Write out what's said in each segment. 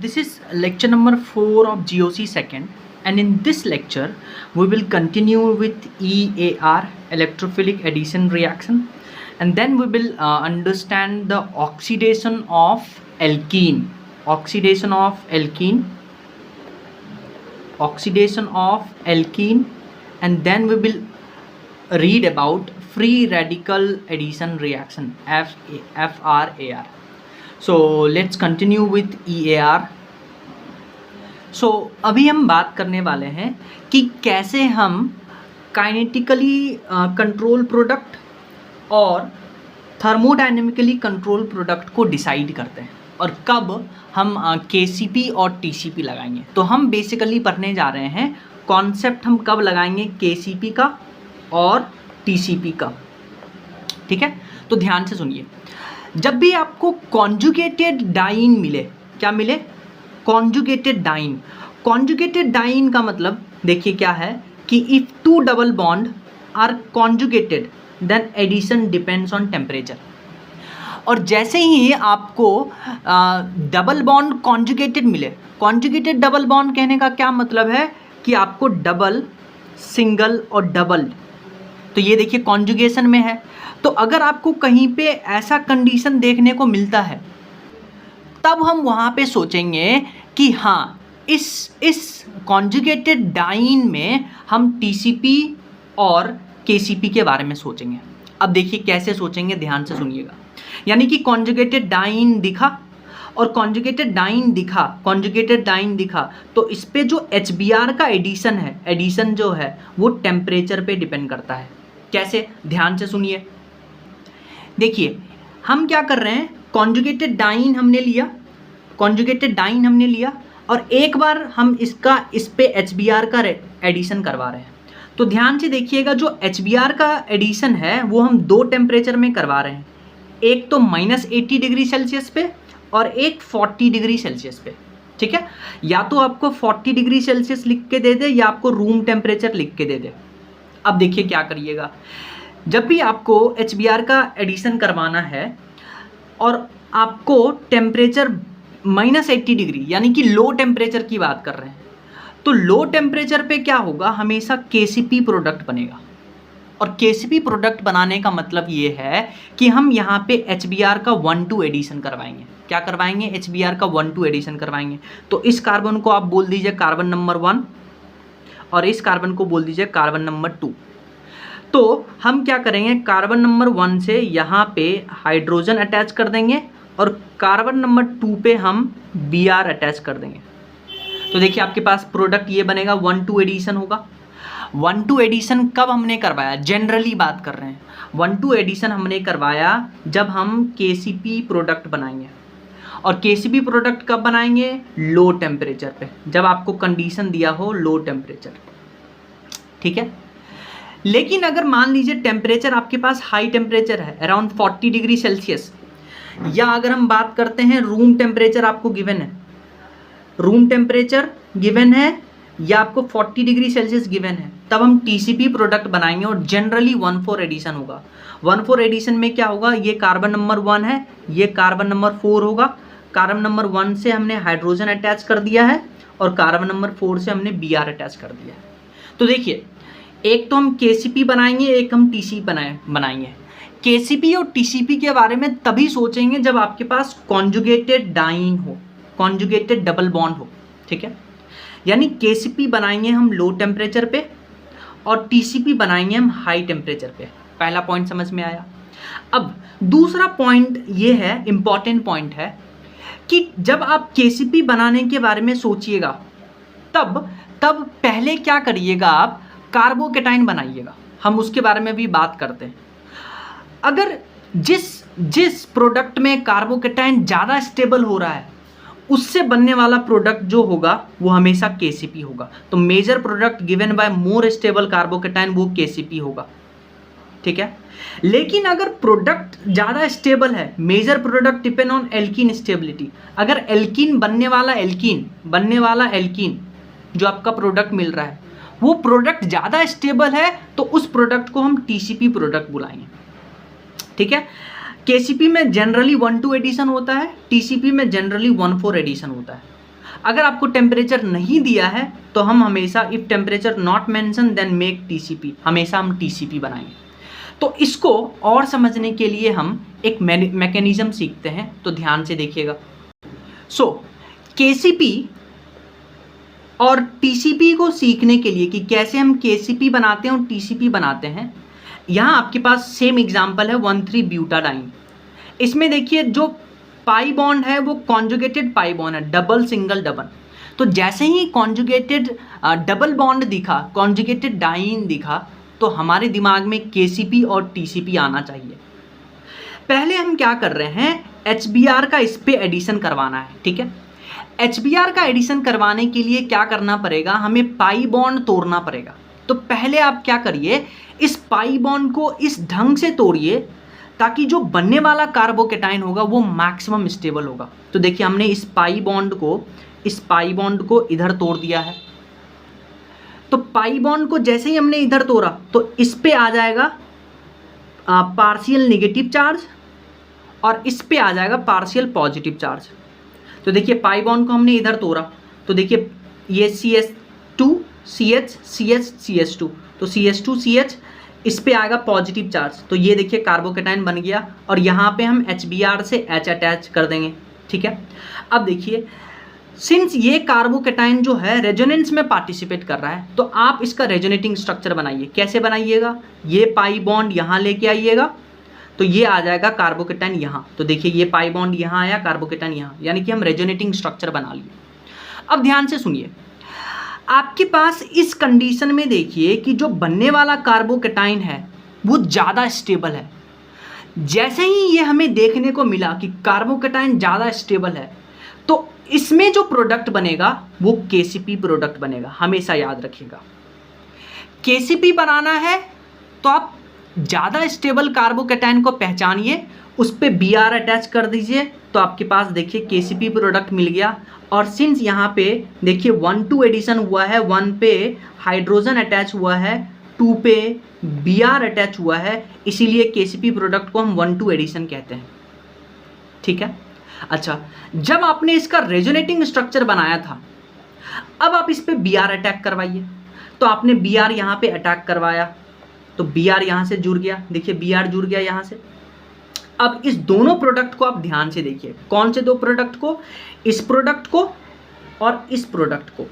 This is lecture number 4 of GOC second, and in this lecture we will continue with EAR, electrophilic addition reaction, and then we will understand the oxidation of alkene, and then we will read about free radical addition reaction, FRAR. So let's continue with EAR. So अभी हम बात करने वाले हैं कि कैसे हम kinetically control product और थर्मोडायनेमिकली कंट्रोल प्रोडक्ट को डिसाइड करते हैं और कब हम KCP और TCP लगाएंगे। तो हम बेसिकली पढ़ने जा रहे हैं कॉन्सेप्ट हम कब लगाएंगे KCP का और TCP का, ठीक है। तो ध्यान से सुनिए, जब भी आपको कॉन्जुगेटेड डाइन मिले, क्या मिले? कॉन्जुगेटेड डाइन का मतलब देखिए क्या है कि if two double bond are conjugated then addition depends on temperature. और जैसे ही आपको डबल बॉन्ड कॉन्जुगेटेड मिले, कॉन्जुगेटेड डबल बॉन्ड कहने का क्या मतलब है कि आपको डबल, सिंगल और डबल, तो ये देखिए कॉन्जुगेशन में है। तो अगर आपको कहीं पे ऐसा कंडीशन देखने को मिलता है तब हम वहाँ पे सोचेंगे कि हाँ, इस कॉन्जुगेटेड डाइन में हम TCP और KCP के बारे में सोचेंगे। अब देखिए कैसे सोचेंगे, ध्यान से सुनिएगा। यानी कि कॉन्जुगेटेड डाइन दिखा तो इस पे जो HBr का एडिशन जो है वो टेम्परेचर पे डिपेंड करता है। कैसे? ध्यान से सुनिए। देखिए हम क्या कर रहे हैं, कॉन्जुगेटेड डाइन हमने लिया और एक बार हम इस पे HBr का एडिशन करवा रहे हैं। तो ध्यान से देखिएगा, जो HBr का एडिशन है वो हम दो टेम्परेचर में करवा रहे हैं, एक तो -80 डिग्री सेल्सियस पे और एक 40 डिग्री सेल्सियस पे, ठीक है। या तो आपको 40 डिग्री सेल्सियस लिख के दे दे या आपको रूम टेम्परेचर लिख के दे दे। अब देखिए क्या करिएगा, जब भी आपको HBr का एडिशन करवाना है और आपको टेम्परेचर -80 डिग्री यानी कि लो टेम्परेचर की बात कर रहे हैं, तो लो टेम्परेचर पे क्या होगा, हमेशा KCP प्रोडक्ट बनेगा। और KCP प्रोडक्ट बनाने का मतलब ये है कि हम यहाँ पे HBr का 1,2 एडिशन करवाएंगे। क्या करवाएंगे? HBr का 1,2 एडिशन करवाएंगे। तो इस कार्बन को आप बोल दीजिए कार्बन नंबर 1 और इस कार्बन को बोल दीजिए कार्बन नंबर 2। तो हम क्या करेंगे, कार्बन नंबर 1 से यहाँ पे हाइड्रोजन अटैच कर देंगे और कार्बन नंबर 2 पे हम Br अटैच कर देंगे। तो देखिए आपके पास प्रोडक्ट ये बनेगा, 1,2 एडिशन होगा। 1,2 एडिशन कब हमने करवाया, जनरली बात कर रहे हैं, 1,2 एडिशन हमने करवाया जब हम KCP प्रोडक्ट बनाएंगे। और KCP प्रोडक्ट कब बनाएंगे? लो टेम्परेचर पे, जब आपको कंडीशन दिया हो लो टेम्परेचर, ठीक है। लेकिन अगर मान लीजिए टेम्परेचर आपके पास हाई टेम्परेचर है, अराउंड 40 डिग्री सेल्सियस, या अगर हम बात करते हैं रूम टेम्परेचर आपको गिवन है, या आपको 40 डिग्री सेल्सियस गिवन है, तब हम TCP प्रोडक्ट बनाएंगे और जनरली 1,4 एडिशन होगा। 1,4 एडिशन में क्या होगा, ये कार्बन नंबर 1 है, ये कार्बन नंबर 4 होगा। कार्बन नंबर 1 से हमने हाइड्रोजन अटैच कर दिया है और कार्बन नंबर 4 से हमने Br अटैच कर दिया है। तो देखिए, एक तो हम KCP बनाएंगे, एक हम TCP बनाएंगे। KCP और TCP के बारे में तभी सोचेंगे जब आपके पास कॉन्जुगेटेड डाइन हो, कॉन्जुगेटेड डबल बॉन्ड हो, ठीक है। यानी KCP बनाएंगे हम लो टेम्परेचर पे और TCP बनाएंगे हम हाई टेम्परेचर पे। पहला पॉइंट समझ में आया। अब दूसरा पॉइंट ये है, इंपॉर्टेंट पॉइंट है कि जब आप KCP बनाने के बारे में सोचिएगा तब पहले क्या करिएगा, आप कार्बोकेटाइन बनाइएगा। हम उसके बारे में भी बात करते हैं। अगर जिस प्रोडक्ट में कार्बोकेटाइन ज़्यादा स्टेबल हो रहा है उससे बनने वाला प्रोडक्ट जो होगा वो हमेशा KCP होगा। तो major product given by more stable carbocation वो KCP होगा, ठीक है। लेकिन अगर प्रोडक्ट ज़्यादा स्टेबल है, major product depend on alkene stability. अगर एल्कीन बनने वाला एल्कीन जो आपका प्रोडक्ट मिल रहा है वो प्रोडक्ट ज़्यादा स्टेबल है तो उस प्रोडक्ट को हम TCP प्रोडक्ट बुलाएंगे, ठीक है। KCP में जनरली 1,2 एडिशन होता है, TCP में जनरली 1,4 एडिशन होता है। अगर आपको टेम्परेचर नहीं दिया है तो हम हमेशा if temperature not mention then make TCP, हमेशा हम टीसीपी बनाएंगे। तो इसको और समझने के लिए हम एक मैकेनिज्म सीखते हैं, तो ध्यान से देखिएगा। सो केसीपी और टीसीपी को सीखने के लिए कि कैसे हम केसीपी बनाते हैं और टीसीपी बनाते हैं, यहाँ आपके पास सेम एग्जांपल है 1,3-ब्यूटाडाइन। इसमें देखिए जो पाई बॉन्ड है वो कॉन्जुगेटेड पाई बॉन्ड है, डबल सिंगल डबल। तो जैसे ही कॉन्जुगेटेड डबल बॉन्ड दिखा, कॉन्जुगेटेड डाइन दिखा, तो हमारे दिमाग में केसीपी और टीसीपी आना चाहिए। पहले हम क्या कर रहे हैं, एचबीआर का इस पे एडिशन करवाना है, ठीक है। एचबीआर का एडिशन करवाने के लिए क्या करना पड़ेगा, हमें पाई बॉन्ड तोड़ना पड़ेगा। तो पहले आप क्या करिए, इस पाई बॉन्ड को इस ढंग से तोड़िए ताकि जो बनने वाला कार्बोकेटाइन होगा वो मैक्सिमम स्टेबल होगा। तो देखिए हमने इस पाई बॉन्ड को इधर तोड़ दिया है। तो पाई बॉन्ड को जैसे ही हमने इधर तोड़ा तो इस पे आ जाएगा पार्शियल नेगेटिव चार्ज और इस पे आ जाएगा पार्शियल पॉजिटिव चार्ज। तो देखिए पाई बॉन्ड को हमने इधर तोड़ा तो देखिए ये CH2 CH CH CH2, तो CH2 CH इस पे आएगा पॉजिटिव चार्ज। तो ये देखिए कार्बोकेटाइन बन गया और यहाँ पे हम HBr से H अटैच कर देंगे, ठीक है। अब देखिए सिंस ये कार्बोकेटाइन जो है रेजोनेंस में पार्टिसिपेट कर रहा है, तो आप इसका रेजोनेटिंग स्ट्रक्चर बनाइए। कैसे बनाइएगा, ये पाई बॉन्ड यहाँ लेके आइएगा तो ये आ जाएगा कार्बोकेटाइन यहाँ। तो देखिए ये पाई बॉन्ड यहाँ आया, कार्बोकेटाइन यहाँ, यानी कि हम रेजोनेटिंग स्ट्रक्चर बना लिए। अब ध्यान से सुनिए, आपके पास इस कंडीशन में देखिए कि जो बनने वाला कार्बोकेटाइन है वो ज़्यादा स्टेबल है। जैसे ही ये हमें देखने को मिला कि कार्बोकेटाइन ज़्यादा स्टेबल है, तो इसमें जो प्रोडक्ट बनेगा वो केसीपी प्रोडक्ट बनेगा। हमेशा याद रखिएगा, केसीपी बनाना है तो आप ज़्यादा स्टेबल कार्बोकेटाइन को पहचानिए, उस पर Br अटैच कर दीजिए, तो आपके पास देखिए केसीपी प्रोडक्ट मिल गया। और सिंस यहाँ पे देखिए 1,2 एडिशन हुआ है, 1 पे हाइड्रोजन अटैच हुआ है, 2 पे Br अटैच हुआ है, इसीलिए केसीपी प्रोडक्ट को हम 1,2 एडिशन कहते हैं, ठीक है। अच्छा, जब आपने इसका रेजोनेटिंग स्ट्रक्चर बनाया था, अब आप इस पे Br अटैक करवाइए। तो आपने Br यहाँ पे अटैक करवाया तो Br यहाँ से जुड़ गया, देखिए Br जुड़ गया यहाँ से। अब इस दोनों प्रोडक्ट को आप ध्यान से देखिए, कौन से दो प्रोडक्ट को, इस प्रोडक्ट को और इस प्रोडक्ट को।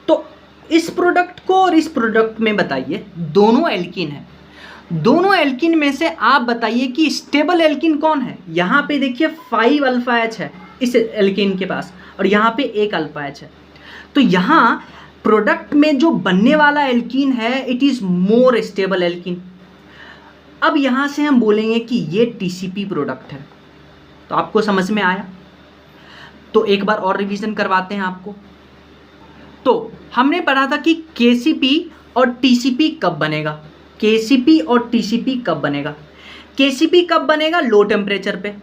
तो इस प्रोडक्ट को और इस प्रोडक्ट में बताइए, दोनों एल्कीन है, दोनों एल्कीन में से आप बताइए कि स्टेबल एल्कीन कौन है। यहाँ पे देखिए 5 अल्फा H है इस एल्कीन के पास और यहाँ पे 1 अल्फा H है। तो यहाँ प्रोडक्ट में जो बनने वाला एल्कीन है it is more stable alkene. अब यहाँ से हम बोलेंगे कि ये टीसीपी प्रोडक्ट है। तो आपको समझ में आया? तो एक बार और रिवीजन करवाते हैं आपको। तो हमने पढ़ा था कि केसीपी और टीसीपी कब बनेगा, केसीपी और टीसीपी कब बनेगा। केसीपी कब बनेगा, लो टेम्परेचर पे,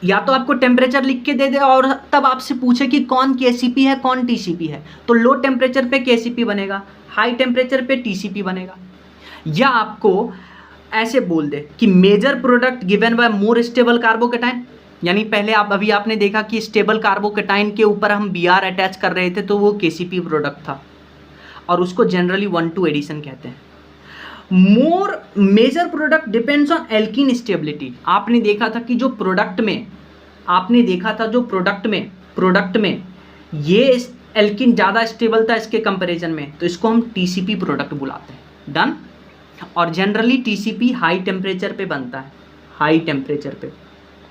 या तो आपको टेम्परेचर लिख के दे दे और तब आपसे पूछे कि कौन केसीपी है कौन टीसीपी है, तो लो टेम्परेचर पे केसीपी बनेगा, हाई टेम्परेचर पे टीसीपी बनेगा। या आपको ऐसे बोल दे कि major product given by more stable carbocation, यानी पहले अभी आपने देखा कि स्टेबल कार्बोकेटाइन के ऊपर हम Br अटैच कर रहे थे तो वो केसीपी प्रोडक्ट था और उसको जनरली 1,2 एडिशन कहते हैं। More major product depends on alkene stability. आपने देखा था कि जो प्रोडक्ट में ये एल्कीन ज़्यादा स्टेबल था इसके कंपैरिजन में, तो इसको हम टीसीपी प्रोडक्ट बुलाते हैं। डन। और जनरली टीसीपी हाई टेम्परेचर पे बनता है, हाई टेम्परेचर पे,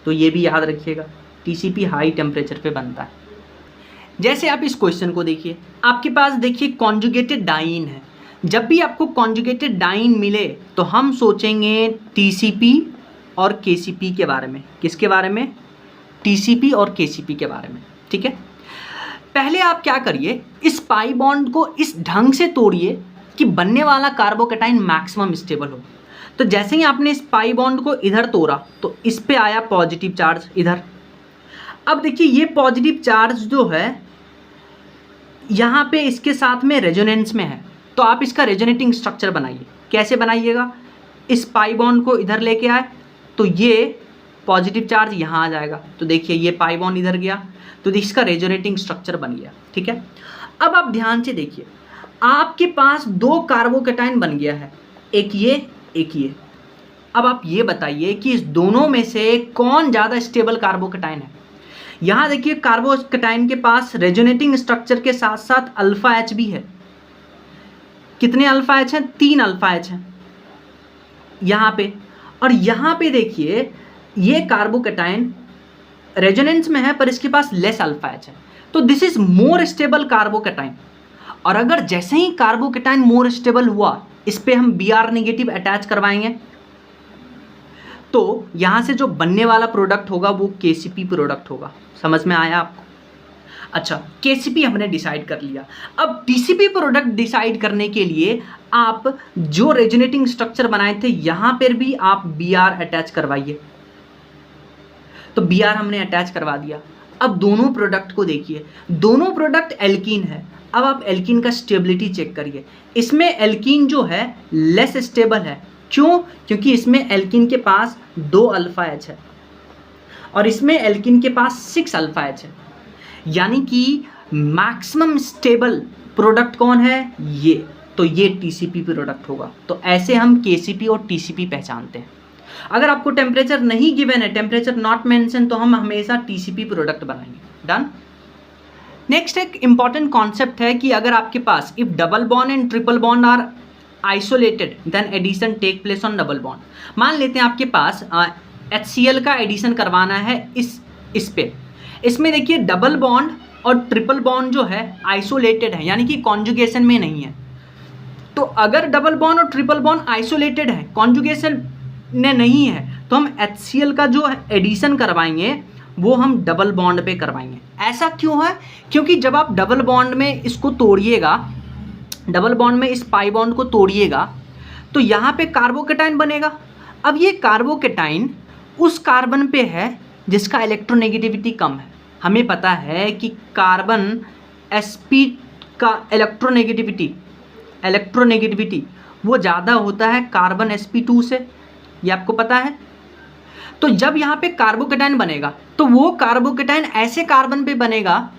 तो ये भी याद रखिएगा, टीसीपी हाई टेम्परेचर पे बनता है। जैसे आप इस क्वेश्चन को देखिए, आपके पास देखिए कॉन्जुगेटेड डाइन है। जब भी आपको कॉन्जुगेटेड डाइन मिले तो हम सोचेंगे टीसीपी और केसीपी के बारे में। किसके बारे में? टीसीपी और केसीपी के बारे में, ठीक है। पहले आप क्या करिए, इस पाई बॉन्ड को इस ढंग से तोड़िए कि बनने वाला कार्बोकेटाइन मैक्सिमम स्टेबल हो। तो जैसे ही आपने इस पाई बॉन्ड को इधर तोड़ा तो इस पे आया पॉजिटिव चार्ज इधर। अब देखिए ये पॉजिटिव चार्ज जो है यहाँ पे इसके साथ में रेजोनेंस में है, तो आप इसका रेजोनेटिंग स्ट्रक्चर बनाइए। कैसे बनाइएगा, इस पाई बॉन्ड को इधर लेके आए तो ये पॉजिटिव चार्ज यहाँ आ जाएगा, तो देखिए ये पाई बॉन्ड इधर गया, तो इसका रेजोनेटिंग स्ट्रक्चर बन गया। ठीक है, अब आप ध्यान से देखिए, आपके पास दो कार्बोकैटायन बन गया है, एक ये एक ये। अब आप ये बताइए कि इस दोनों में से कौन ज़्यादा स्टेबल कार्बोकैटायन है। यहाँ देखिए कार्बोकैटायन के पास रेजोनेटिंग स्ट्रक्चर के साथ साथ अल्फा एच भी है। कितने अल्फा एच हैं? 3 अल्फा एच हैं यहाँ पे। और यहाँ पे देखिए ये कार्बोकैटायन रेजोनेंस में है पर इसके पास लेस अल्फा एच है, तो this is more stable carbocation. और अगर जैसे ही कार्बोकैटायन मोर स्टेबल हुआ, इस पे हम Br नेगेटिव अटैच करवाएंगे, तो यहाँ से जो बनने वाला प्रोडक्ट होगा वो KCP प्रोडक्ट होगा। समझ में आया आपको? अच्छा, KCP हमने डिसाइड कर लिया। अब TCP प्रोडक्ट डिसाइड करने के लिए आप जो रेजोनेटिंग स्ट्रक्चर बनाए थे यहाँ पर भी आप Br अटैच करवाइए। तो Br हमने अटैच करवा दिया। अब दोनों प्रोडक्ट को देखिए, दोनों प्रोडक्ट एल्कीन है। अब आप एल्कीन का स्टेबिलिटी चेक करिए, इसमें एल्कीन जो है लेस स्टेबल है। क्यों? क्योंकि इसमें एल्कीन के पास 2 अल्फा एच है और इसमें एल्कीन के पास 6 अल्फा एच है, यानी कि मैक्सिमम स्टेबल प्रोडक्ट कौन है? ये। तो ये TCP प्रोडक्ट होगा। तो ऐसे हम KCP और TCP पहचानते हैं। अगर आपको टेम्परेचर नहीं गिवन है, टेम्परेचर नॉट मेंशन, तो हम हमेशा TCP प्रोडक्ट बनाएंगे। डन। नेक्स्ट एक इंपॉर्टेंट कॉन्सेप्ट है कि अगर आपके पास if double bond and triple bond are isolated then addition take place on double bond. मान लेते हैं आपके पास HCl का एडिशन करवाना है इस पे, इसमें देखिए डबल बॉन्ड और ट्रिपल बॉन्ड जो है आइसोलेटेड है, यानी कि कॉन्जुगेशन में नहीं है। तो अगर डबल बॉन्ड और ट्रिपल बॉन्ड आइसोलेटेड है, कॉन्जुगेशन में नहीं है, तो हम HCl का जो एडिशन करवाएंगे वो हम डबल बॉन्ड पे करवाएंगे। ऐसा क्यों है? क्योंकि जब आप डबल बॉन्ड में इसको तोड़िएगा, डबल बॉन्ड में इस पाई बॉन्ड को तोड़िएगा, तो यहाँ पे कार्बोकैटायन बनेगा। अब ये कार्बोकैटायन उस कार्बन पे है जिसका इलेक्ट्रोनेगेटिविटी कम है। हमें पता है कि कार्बन sp का इलेक्ट्रोनेगेटिविटी वो ज़्यादा होता है कार्बन sp2 से, ये आपको पता है। तो जब यहाँ पे कार्बोकैटायन बनेगा तो वो कार्बोकैटायन ऐसे कार्बन पे बनेगा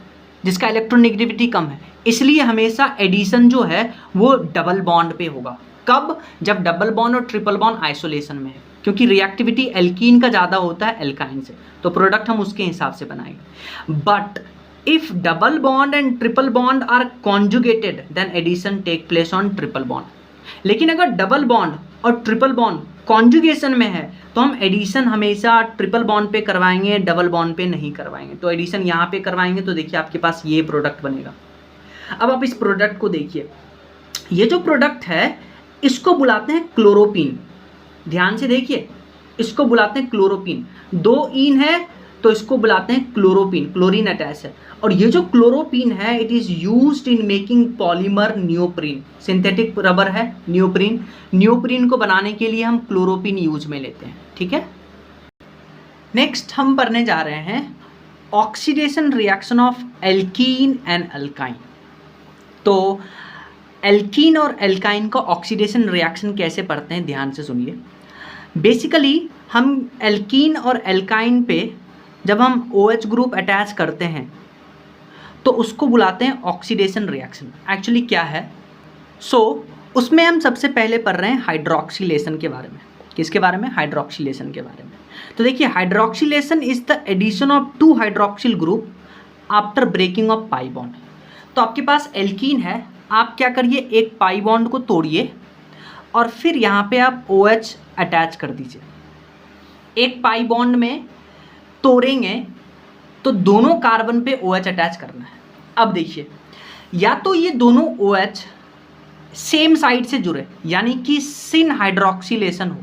जिसका इलेक्ट्रोनेगेटिविटी कम है, इसलिए हमेशा एडिशन जो है वो डबल बॉन्ड पे होगा। कब? जब डबल बॉन्ड और ट्रिपल बॉन्ड आइसोलेशन में है, क्योंकि रिएक्टिविटी एल्कीन का ज़्यादा होता है एल्काइन से, तो प्रोडक्ट हम उसके हिसाब से बनाएंगे। But if double bond and triple bond are conjugated then addition take place on triple bond. लेकिन अगर डबल बॉन्ड और ट्रिपल बॉन्ड कॉन्जुगेशन में है तो हम एडिशन हमेशा ट्रिपल बॉन्ड पे करवाएंगे, डबल बॉन्ड पे नहीं करवाएंगे। तो एडिशन यहाँ पे करवाएंगे तो देखिए आपके पास ये प्रोडक्ट बनेगा। अब आप इस प्रोडक्ट को देखिए, ये जो प्रोडक्ट है इसको बुलाते हैं क्लोरोपीन। ध्यान से देखिए, इसको बुलाते हैं क्लोरोपीन। 2 ईन है तो इसको बुलाते हैं क्लोरोपीन, क्लोरीन अटैच है। और ये जो क्लोरोपीन है it is used in making polymer neoprene. Synthetic rubber है नियोप्रीन, नियोप्रीन को बनाने के लिए हम क्लोरोपीन यूज में लेते हैं। ठीक है, नेक्स्ट हम पढ़ने जा रहे हैं oxidation reaction of alkene and alkyne. तो एल्कीन और एल्काइन का ऑक्सीडेशन रिएक्शन कैसे पढ़ते हैं, ध्यान से सुनिए। बेसिकली हम एल्कीन और एल्काइन पे जब हम OH ग्रुप अटैच करते हैं तो उसको बुलाते हैं ऑक्सीडेशन रिएक्शन। एक्चुअली क्या है? उसमें हम सबसे पहले पढ़ रहे हैं हाइड्रोक्सिलेशन के बारे में। किसके बारे में? हाइड्रोक्सिलेशन के बारे में। तो देखिए, hydroxylation is the addition of 2 hydroxyl group after breaking of pi bond. तो आपके पास एल्कीन है, आप क्या करिए, एक पाई बॉन्ड को तोड़िए और फिर यहाँ पे आप OH अटैच कर दीजिए। एक पाई बॉन्ड में तोड़ेंगे तो दोनों कार्बन पे OH अटैच करना है। अब देखिए, या तो ये दोनों OH सेम साइड से जुड़े, यानी कि सिन हाइड्रोक्सिलेशन हो।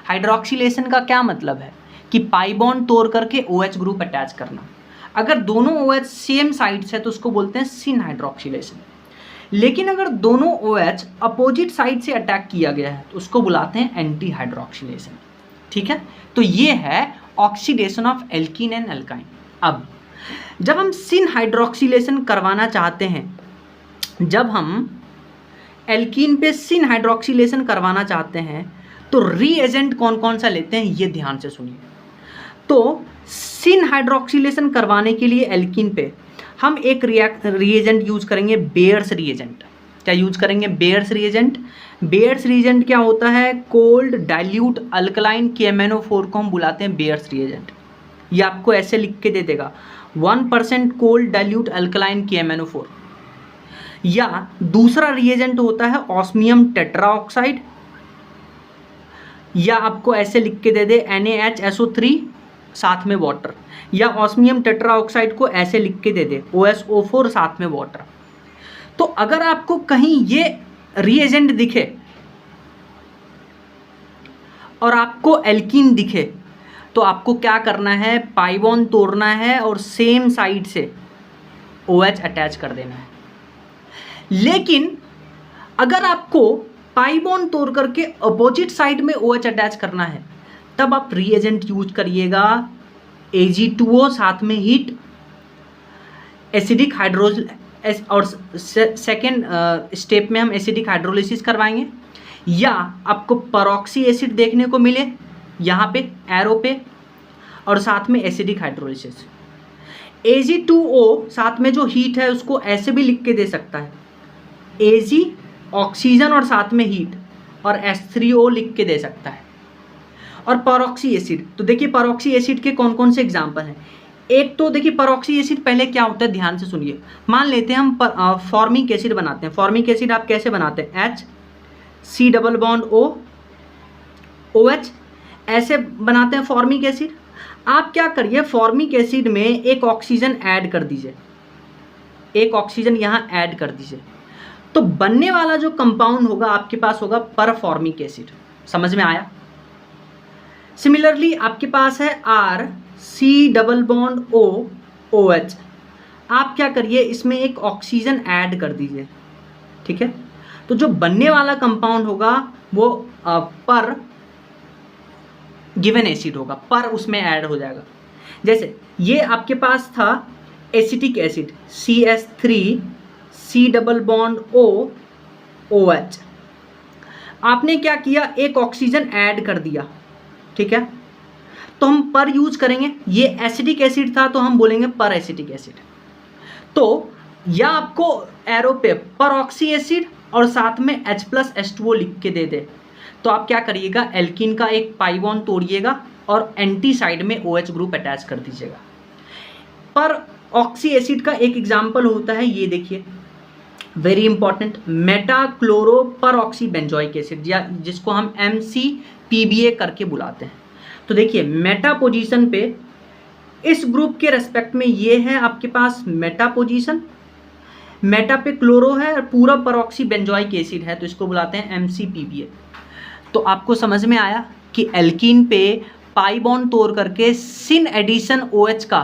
हाइड्रोक्सिलेशन का क्या मतलब है कि पाई बॉन्ड तोड़ करके OH ग्रुप अटैच करना। अगर दोनों OH सेम साइड से तो उसको बोलते हैं सिन हाइड्रोक्सिलेशन। लेकिन अगर दोनों OH अपोजिट साइड से अटैक किया गया है तो उसको बुलाते हैं एंटी हाइड्रोक्सिलेशन। ठीक है, तो ये है oxidation of alkene and alkyne. अब जब हम सिन हाइड्रोक्सिलेशन करवाना चाहते हैं, जब हम एल्कीन पे सिन हाइड्रोक्सिलेशन करवाना चाहते हैं तो रीएजेंट कौन कौन सा लेते हैं ये ध्यान से सुनिए। तो सिन हाइड्रोक्सिलेशन करवाने के लिए एल्कीन पे हम एक रिएजेंट यूज करेंगे, बेयर्स रिएजेंट। क्या यूज करेंगे? Bears reagent. बेयर्स रिएजेंट क्या होता है? कोल्ड डाइल्यूट अल्कलाइन KMnO4 को हम बुलाते हैं बेयर्स रिएजेंट। ये आपको ऐसे लिख के दे देगा 1% कोल्ड डाइल्यूट अल्कलाइन KMnO4। या दूसरा रिएजेंट होता है ऑस्मियम टेट्राऑक्साइड, या आपको ऐसे लिख के दे दे NaHSO3 साथ में वाटर, या ऑस्मियम टेट्राऑक्साइड को ऐसे लिख के दे दे OSO4 साथ में वाटर। तो अगर आपको कहीं ये रिएजेंट दिखे और आपको एल्कीन दिखे तो आपको क्या करना है? पाई बॉन्ड तोड़ना है और सेम साइड से OH अटैच कर देना है। लेकिन अगर आपको पाई बॉन्ड तोड़ करके अपोजिट साइड में OH अटैच करना है तब आप रिएजेंट यूज करिएगा Ag2O साथ में हीट, एसिडिक हाइड्रोज और सेकेंड स्टेप में हम एसिडिक हाइड्रोलिसिस करवाएंगे। या आपको परऑक्सी एसिड देखने को मिले यहाँ पे एरो पे और साथ में एसिडिक हाइड्रोलिसिस। Ag2O साथ में जो हीट है उसको ऐसे भी लिख के दे सकता है, Ag ऑक्सीजन और साथ में हीट, और H3O लिख के दे सकता है। और परऑक्सी एसिड, तो देखिए परऑक्सी एसिड के कौन कौन से एग्जाम्पल हैं। एक तो देखिए परऑक्सी एसिड पहले क्या होता है, ध्यान से सुनिए। मान लेते हैं हम फॉर्मिक एसिड बनाते हैं। फॉर्मिक एसिड आप कैसे बनाते हैं? HC double bond O OH ऐसे बनाते हैं फॉर्मिक एसिड। आप क्या करिए, फॉर्मिक एसिड में एक ऑक्सीजन ऐड कर दीजिए, एक ऑक्सीजन यहाँ ऐड कर दीजिए, तो बनने वाला जो कंपाउंड होगा आपके पास होगा परफॉर्मिक एसिड। समझ में आया? सिमिलरली आपके पास है RC double bond O OH। आप क्या करिए, इसमें एक ऑक्सीजन ऐड कर दीजिए, ठीक है। तो जो बनने वाला कंपाउंड होगा वो पर गिवन एसिड होगा, पर उसमें ऐड हो जाएगा। जैसे ये आपके पास था acetic acid CS3C double bond O OH। आपने क्या किया, एक ऑक्सीजन ऐड कर दिया, ठीक है, तो हम पर यूज करेंगे। ये एसिडिक एसिड था तो हम बोलेंगे पर एसिटिक एसिड। तो या आपको एरो पे परऑक्सी एसिड और साथ में H+H2O लिख के दे दे, तो आप क्या करिएगा, एल्कीन का एक पाई बॉन्ड तोड़िएगा और एंटी साइड में OH ग्रुप अटैच कर दीजिएगा। पर ऑक्सी एसिड का एक एग्जाम्पल होता है, ये देखिए वेरी इंपॉर्टेंट, मेटाक्लोरो पर ऑक्सी बेंजोइक एसिड, या जिसको हम MCPBA करके बुलाते हैं। तो देखिए मेटा पोजीशन पे इस ग्रुप के रेस्पेक्ट में ये है आपके पास मेटा पोजीशन, मेटा पे क्लोरो है और पूरा परऑक्सी बेंजोइक एसिड है, तो इसको बुलाते हैं MCPBA। तो आपको समझ में आया कि एल्कीन पे पाई बॉन्ड तोड़ करके सिन एडिशन OH का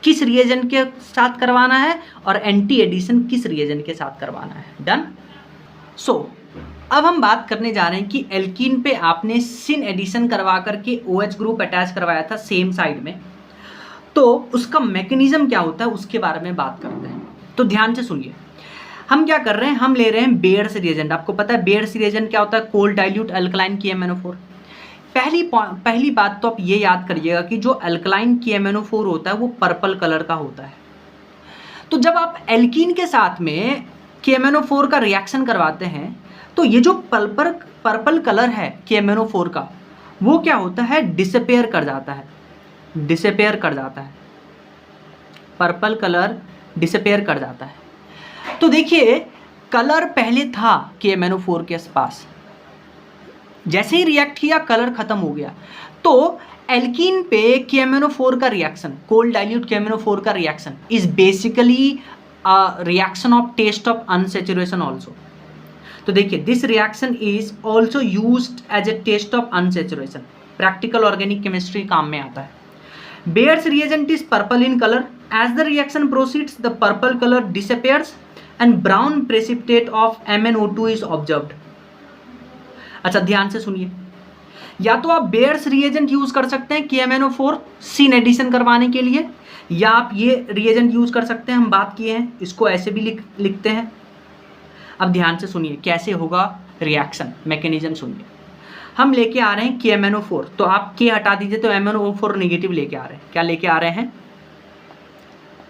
किस रिएजेंट के साथ करवाना है और एंटी एडिशन किस रिएजेंट के साथ करवाना है। डन। सो अब हम बात करने जा रहे हैं कि एल्कीन पे आपने सिन एडिशन करवा करके OH ग्रुप अटैच करवाया था सेम साइड में, तो उसका मैकेनिज्म क्या होता है उसके बारे में बात करते हैं। तो ध्यान से सुनिए, हम क्या कर रहे हैं, हम ले रहे हैं बेयर्स रिएजेंट। आपको पता है बेयर्स रिएजेंट क्या होता है? Cold dilute alkaline KMnO4। पहली बात तो आप ये याद करिएगा कि जो अल्कलाइन KMnO4 होता है वो पर्पल कलर का होता है। तो जब आप एल्कीन के साथ में KMnO4 का रिएक्शन करवाते हैं तो ये जो पर्पल कलर है KMnO4 का, वो क्या होता है, डिसअपेयर कर जाता है, डिसअपेयर कर जाता है, पर्पल कलर डिसअपेयर कर जाता है। तो देखिए कलर पहले था KMnO4 के पास, जैसे ही रिएक्ट किया कलर खत्म हो गया। तो एल्कीन पे KMnO4 का रिएक्शन, कोल्ड डाइल्यूट KMnO4 का reaction is basically reaction of test of unsaturation also. तो देखिए this reaction is also used as a test of unsaturation, practical organic chemistry काम में आता है। Bayer's reagent is purple in color. As the reaction proceeds, the purple color disappears and brown precipitate of MnO2 is observed. अच्छा ध्यान से सुनिए, या तो आप Bayer's reagent यूज कर सकते हैं KMnO4 सिन एडिशन करवाने के लिए, या आप ये रिएजेंट यूज कर सकते हैं, हम बात किए हैं, इसको ऐसे भी लिखते हैं। अब ध्यान से सुनिए कैसे होगा रिएक्शन, मैकेनिज्म सुनिए। हम लेके आ रहे हैं KMnO4, तो आप K हटा दीजिए तो MnO4 नेगेटिव लेके आ रहे हैं। क्या लेके आ रहे हैं?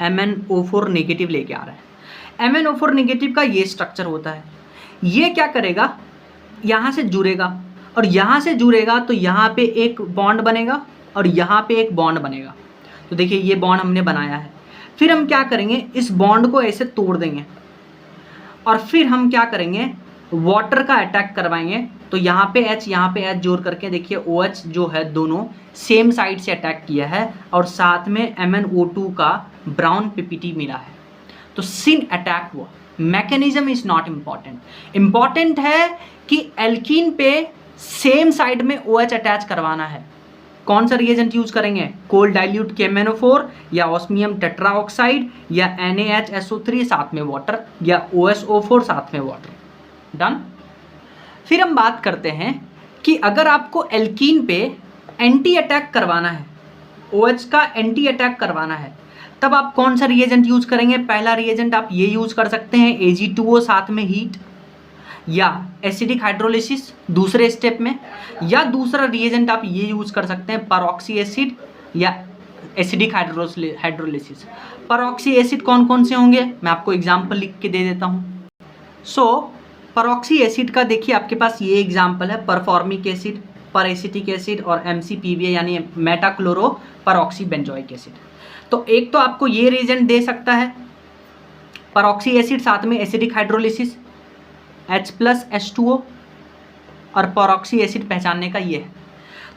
MnO4 नेगेटिव लेके आ रहे हैं। MnO4 नेगेटिव का ये स्ट्रक्चर होता है। ये क्या करेगा, यहाँ से जुड़ेगा और यहाँ से जुड़ेगा तो यहाँ पे एक बॉन्ड बनेगा और यहाँ पे एक बॉन्ड बनेगा। तो देखिए ये बॉन्ड हमने बनाया है। फिर हम क्या करेंगे, इस बॉन्ड को ऐसे तोड़ देंगे और फिर हम क्या करेंगे, वाटर का अटैक करवाएंगे। तो यहाँ पे H जोड़ करके देखिए OH जो है दोनों सेम साइड से अटैक किया है और साथ में MnO2 का ब्राउन PPT मिला है, तो सिन अटैक हुआ। Mechanism is not important, important है कि एल्कीन पे सेम साइड में OH अटैच करवाना है। कौन सा रिएजेंट यूज करेंगे, कोल्ड डाइल्यूट KMnO4 या ऑस्मियम टेट्राऑक्साइड या NaHSO3 साथ में वाटर या OSO4 साथ में वाटर। डन। फिर हम बात करते हैं कि अगर आपको एल्कीन पे एंटी अटैक करवाना है, OH का एंटी अटैक करवाना है, तब आप कौन सा रिएजेंट यूज करेंगे। पहला रिएजेंट आप ये यूज कर सकते हैं Ag2O साथ में हीट या एसिडिक हाइड्रोलिसिस दूसरे स्टेप में, या दूसरा रिएजेंट आप ये यूज कर सकते हैं परऑक्सी एसिड या एसिडिक हाइड्रोलिसिस। परऑक्सी एसिड कौन कौन से होंगे, मैं आपको एग्जाम्पल लिख के दे देता हूँ। परऑक्सी एसिड का देखिए आपके पास ये एग्जाम्पल है, परफॉर्मिक एसिड, पर एसिटिक एसिड और MCPBA यानी मेटाक्लोरो परऑक्सी बेंजोइक एसिड। तो एक तो आपको ये रिएजेंट दे सकता है परऑक्सी एसिड साथ में एसिडिक हाइड्रोलिसिस H+H2O, और परऑक्सी एसिड पहचानने का ये है।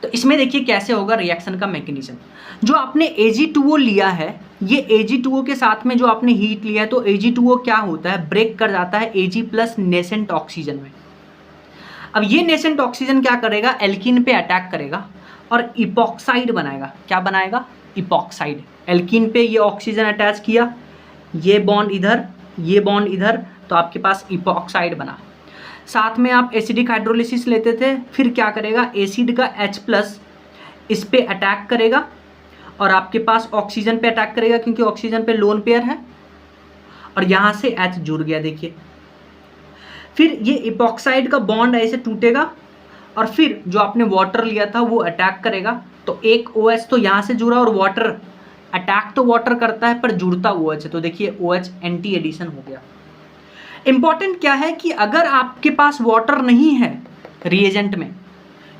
तो इसमें देखिए कैसे होगा रिएक्शन का मैकेनिज्म। जो आपने Ag2O लिया है, ये Ag2O के साथ में जो आपने हीट लिया है, तो Ag2O क्या होता है, ब्रेक कर जाता है Ag+ नेसेंट ऑक्सीजन में। अब ये नेसेंट ऑक्सीजन क्या करेगा, एल्कीन पे अटैक करेगा और इपॉक्साइड बनाएगा। क्या बनाएगा, इपॉक्साइड। एल्कीन पे ये ऑक्सीजन अटैच किया, ये बॉन्ड इधर, ये बॉन्ड इधर, तो आपके पास इपॉक्साइड बना। साथ में आप एसिडिक हाइड्रोलिसिस लेते थे, फिर क्या करेगा, एसिड का H+ इस पे अटैक करेगा और आपके पास ऑक्सीजन पे अटैक करेगा क्योंकि ऑक्सीजन पे लोन पेयर है और यहाँ से H जुड़ गया देखिए। फिर ये इपॉक्साइड का बॉन्ड ऐसे टूटेगा और फिर जो आपने वाटर लिया था वो अटैक करेगा। तो एक OH तो यहाँ से जुड़ा और वाटर, अटैक तो वाटर करता है पर जुड़ता OH है, तो देखिए OH एंटी एडिशन हो गया। इंपॉर्टेंट क्या है कि अगर आपके पास वाटर नहीं है रिएजेंट में,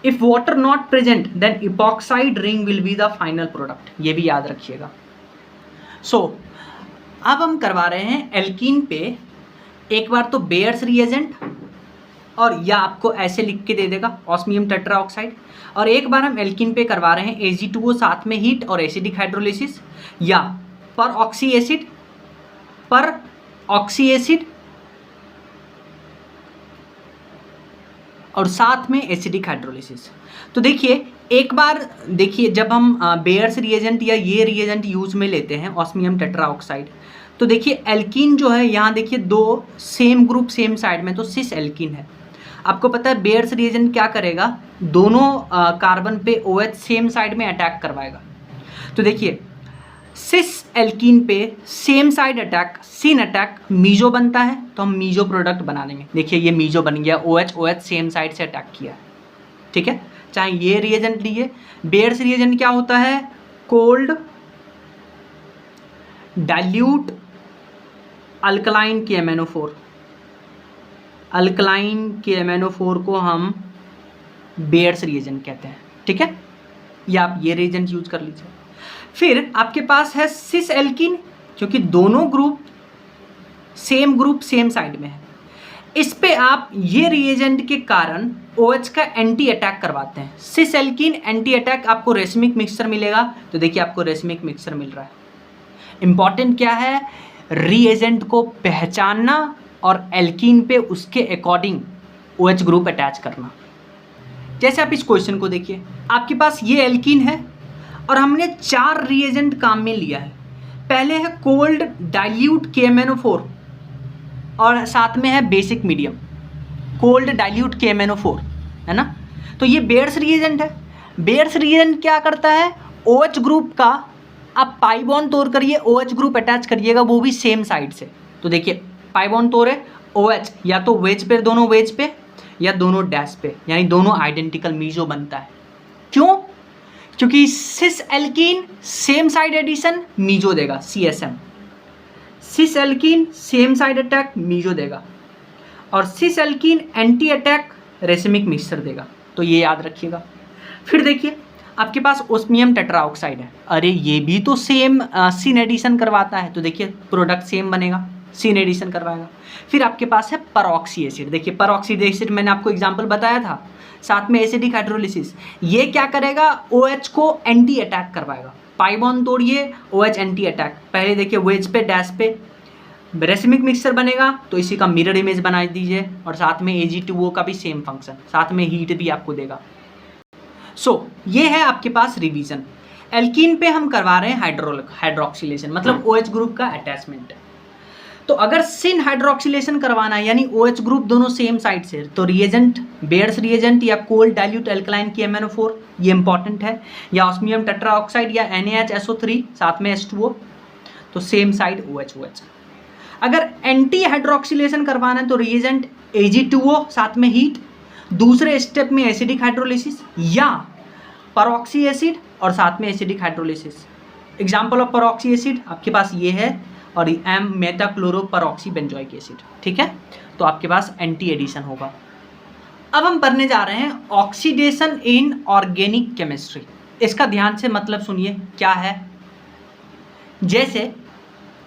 if water not present then epoxide ring will be the final product, ये भी याद रखिएगा। अब हम करवा रहे हैं एल्कीन पे एक बार तो बेयर्स रिएजेंट, और या आपको ऐसे लिख के दे देगा ऑस्मियम टेट्राऑक्साइड, और एक बार हम एल्कीन पे करवा रहे हैं Ag2O साथ में हीट और एसिडिक हाइड्रोलिसिस या परऑक्सी एसिड और साथ में एसिडिक हाइड्रोलिसिस। तो देखिए एक बार देखिए जब हम बेयर्स रिएजेंट या ये रिएजेंट यूज में लेते हैं ऑस्मियम टेट्राऑक्साइड, तो देखिए एल्कीन जो है यहाँ देखिए दो सेम ग्रुप सेम साइड में, तो सिस एल्कीन है। आपको पता है बेयर्स रिएजेंट क्या करेगा, दोनों कार्बन पे OH सेम साइड में अटैक करवाएगा। तो देखिए सिस एल्कीन पे सेम साइड अटैक, सिन अटैक, मीजो बनता है, तो हम मीजो प्रोडक्ट बना देंगे। देखिए ये मीजो बन गया, OH सेम साइड से अटैक किया है, ठीक है। चाहे ये रिएजेंट लिए, बेयर्स रिएजेंट क्या होता है, cold dilute alkaline KMnO4, alkaline KMnO4 को हम बेयर्स रिएजेंट कहते हैं, ठीक है, या आप ये रिएजेंट यूज कर लीजिए। फिर आपके पास है सिस एल्कीन, क्योंकि दोनों ग्रुप सेम साइड में है, इस पे आप ये रिएजेंट के कारण OH का एंटी अटैक करवाते हैं। सिस एल्कीन एंटी अटैक, आपको रेसमिक मिक्सचर मिलेगा, तो देखिए आपको रेसमिक मिक्सचर मिल रहा है। इंपॉर्टेंट क्या है, रिएजेंट को पहचानना और एल्कीन पे उसके अकॉर्डिंग OH ग्रुप अटैच करना। जैसे आप इस क्वेश्चन को देखिए, आपके पास ये एल्कीन है और हमने 4 रिएजेंट काम में लिया है। पहले है कोल्ड डाइल्यूट KMnO4 और साथ में है basic medium cold dilute KMnO4, है ना। तो ये बेयर्स रिएजेंट है। बेयर्स रिएजेंट क्या करता है, OH ग्रुप का आप पाई बॉन्ड तोड़ करिए, OH ग्रुप अटैच करिएगा, वो भी सेम साइड से। तो देखिए पाई बॉन्ड तोड़े, OH या तो वेज पे, दोनों वेज पे, या दोनों डैश पे, यानी दोनों आइडेंटिकल मीजो बनता है। क्यों? क्योंकि cis alkene same side addition meso देगा, CSM। Cis alkene same side attack meso देगा, और cis alkene anti attack racemic mixture देगा। तो ये याद रखिएगा। फिर देखिए आपके पास ओस्मियम टेट्राऑक्साइड है, अरे ये भी तो सेम सिन एडिशन करवाता है, तो देखिए प्रोडक्ट सेम बनेगा, सिन एडिशन करवाएगा। फिर आपके पास है परऑक्सी एसिड, देखिए परऑक्सी एसिड मैंने आपको एग्जांपल बताया था, साथ में एसिडिक हाइड्रोलिसिस, ये क्या करेगा, OH को एंटी अटैक करवाएगा। पाई बॉन्ड तोड़िए, OH एंटी अटैक। पहले देखिए वेज पे डैश पे रेसिमिक मिक्सचर बनेगा, तो इसी का मिरर इमेज बना दीजिए, और साथ में Ag2O का भी सेम फंक्शन, साथ में हीट भी आपको देगा। सो ये है आपके पास रिवीजन। एल्कीन पे हम करवा रहे हैं हाइड्रोक्सिलेशन, मतलब OH ग्रुप का अटैचमेंट। तो अगर सिन हाइड्रोक्सिलेशन करवाना है, यानी OH ग्रुप दोनों सेम साइड से, तो रिएजेंट बेयर्स रिएजेंट या कोल्ड डाइल्यूट एल्कलाइन की MnO4, ये इंपॉर्टेंट है, या ऑस्मियम टेट्राऑक्साइड या NaHSO3 साथ में H2O, तो सेम साइड OH। अगर एंटी हाइड्रोक्सिलेशन करवाना है तो रिएजेंट Ag2O साथ में हीट, दूसरे स्टेप में एसिडिक हाइड्रोलिसिस या परऑक्सी एसिड और साथ में acidic hydrolysis. Example of peroxy acid आपके पास ये है, और M metachloro peroxy benzoic acid, ठीक है। तो आपके पास एंटी एडिशन होगा। अब हम पढ़ने जा रहे हैं ऑक्सीडेशन इन ऑर्गेनिक केमिस्ट्री। इसका ध्यान से मतलब सुनिए क्या है। जैसे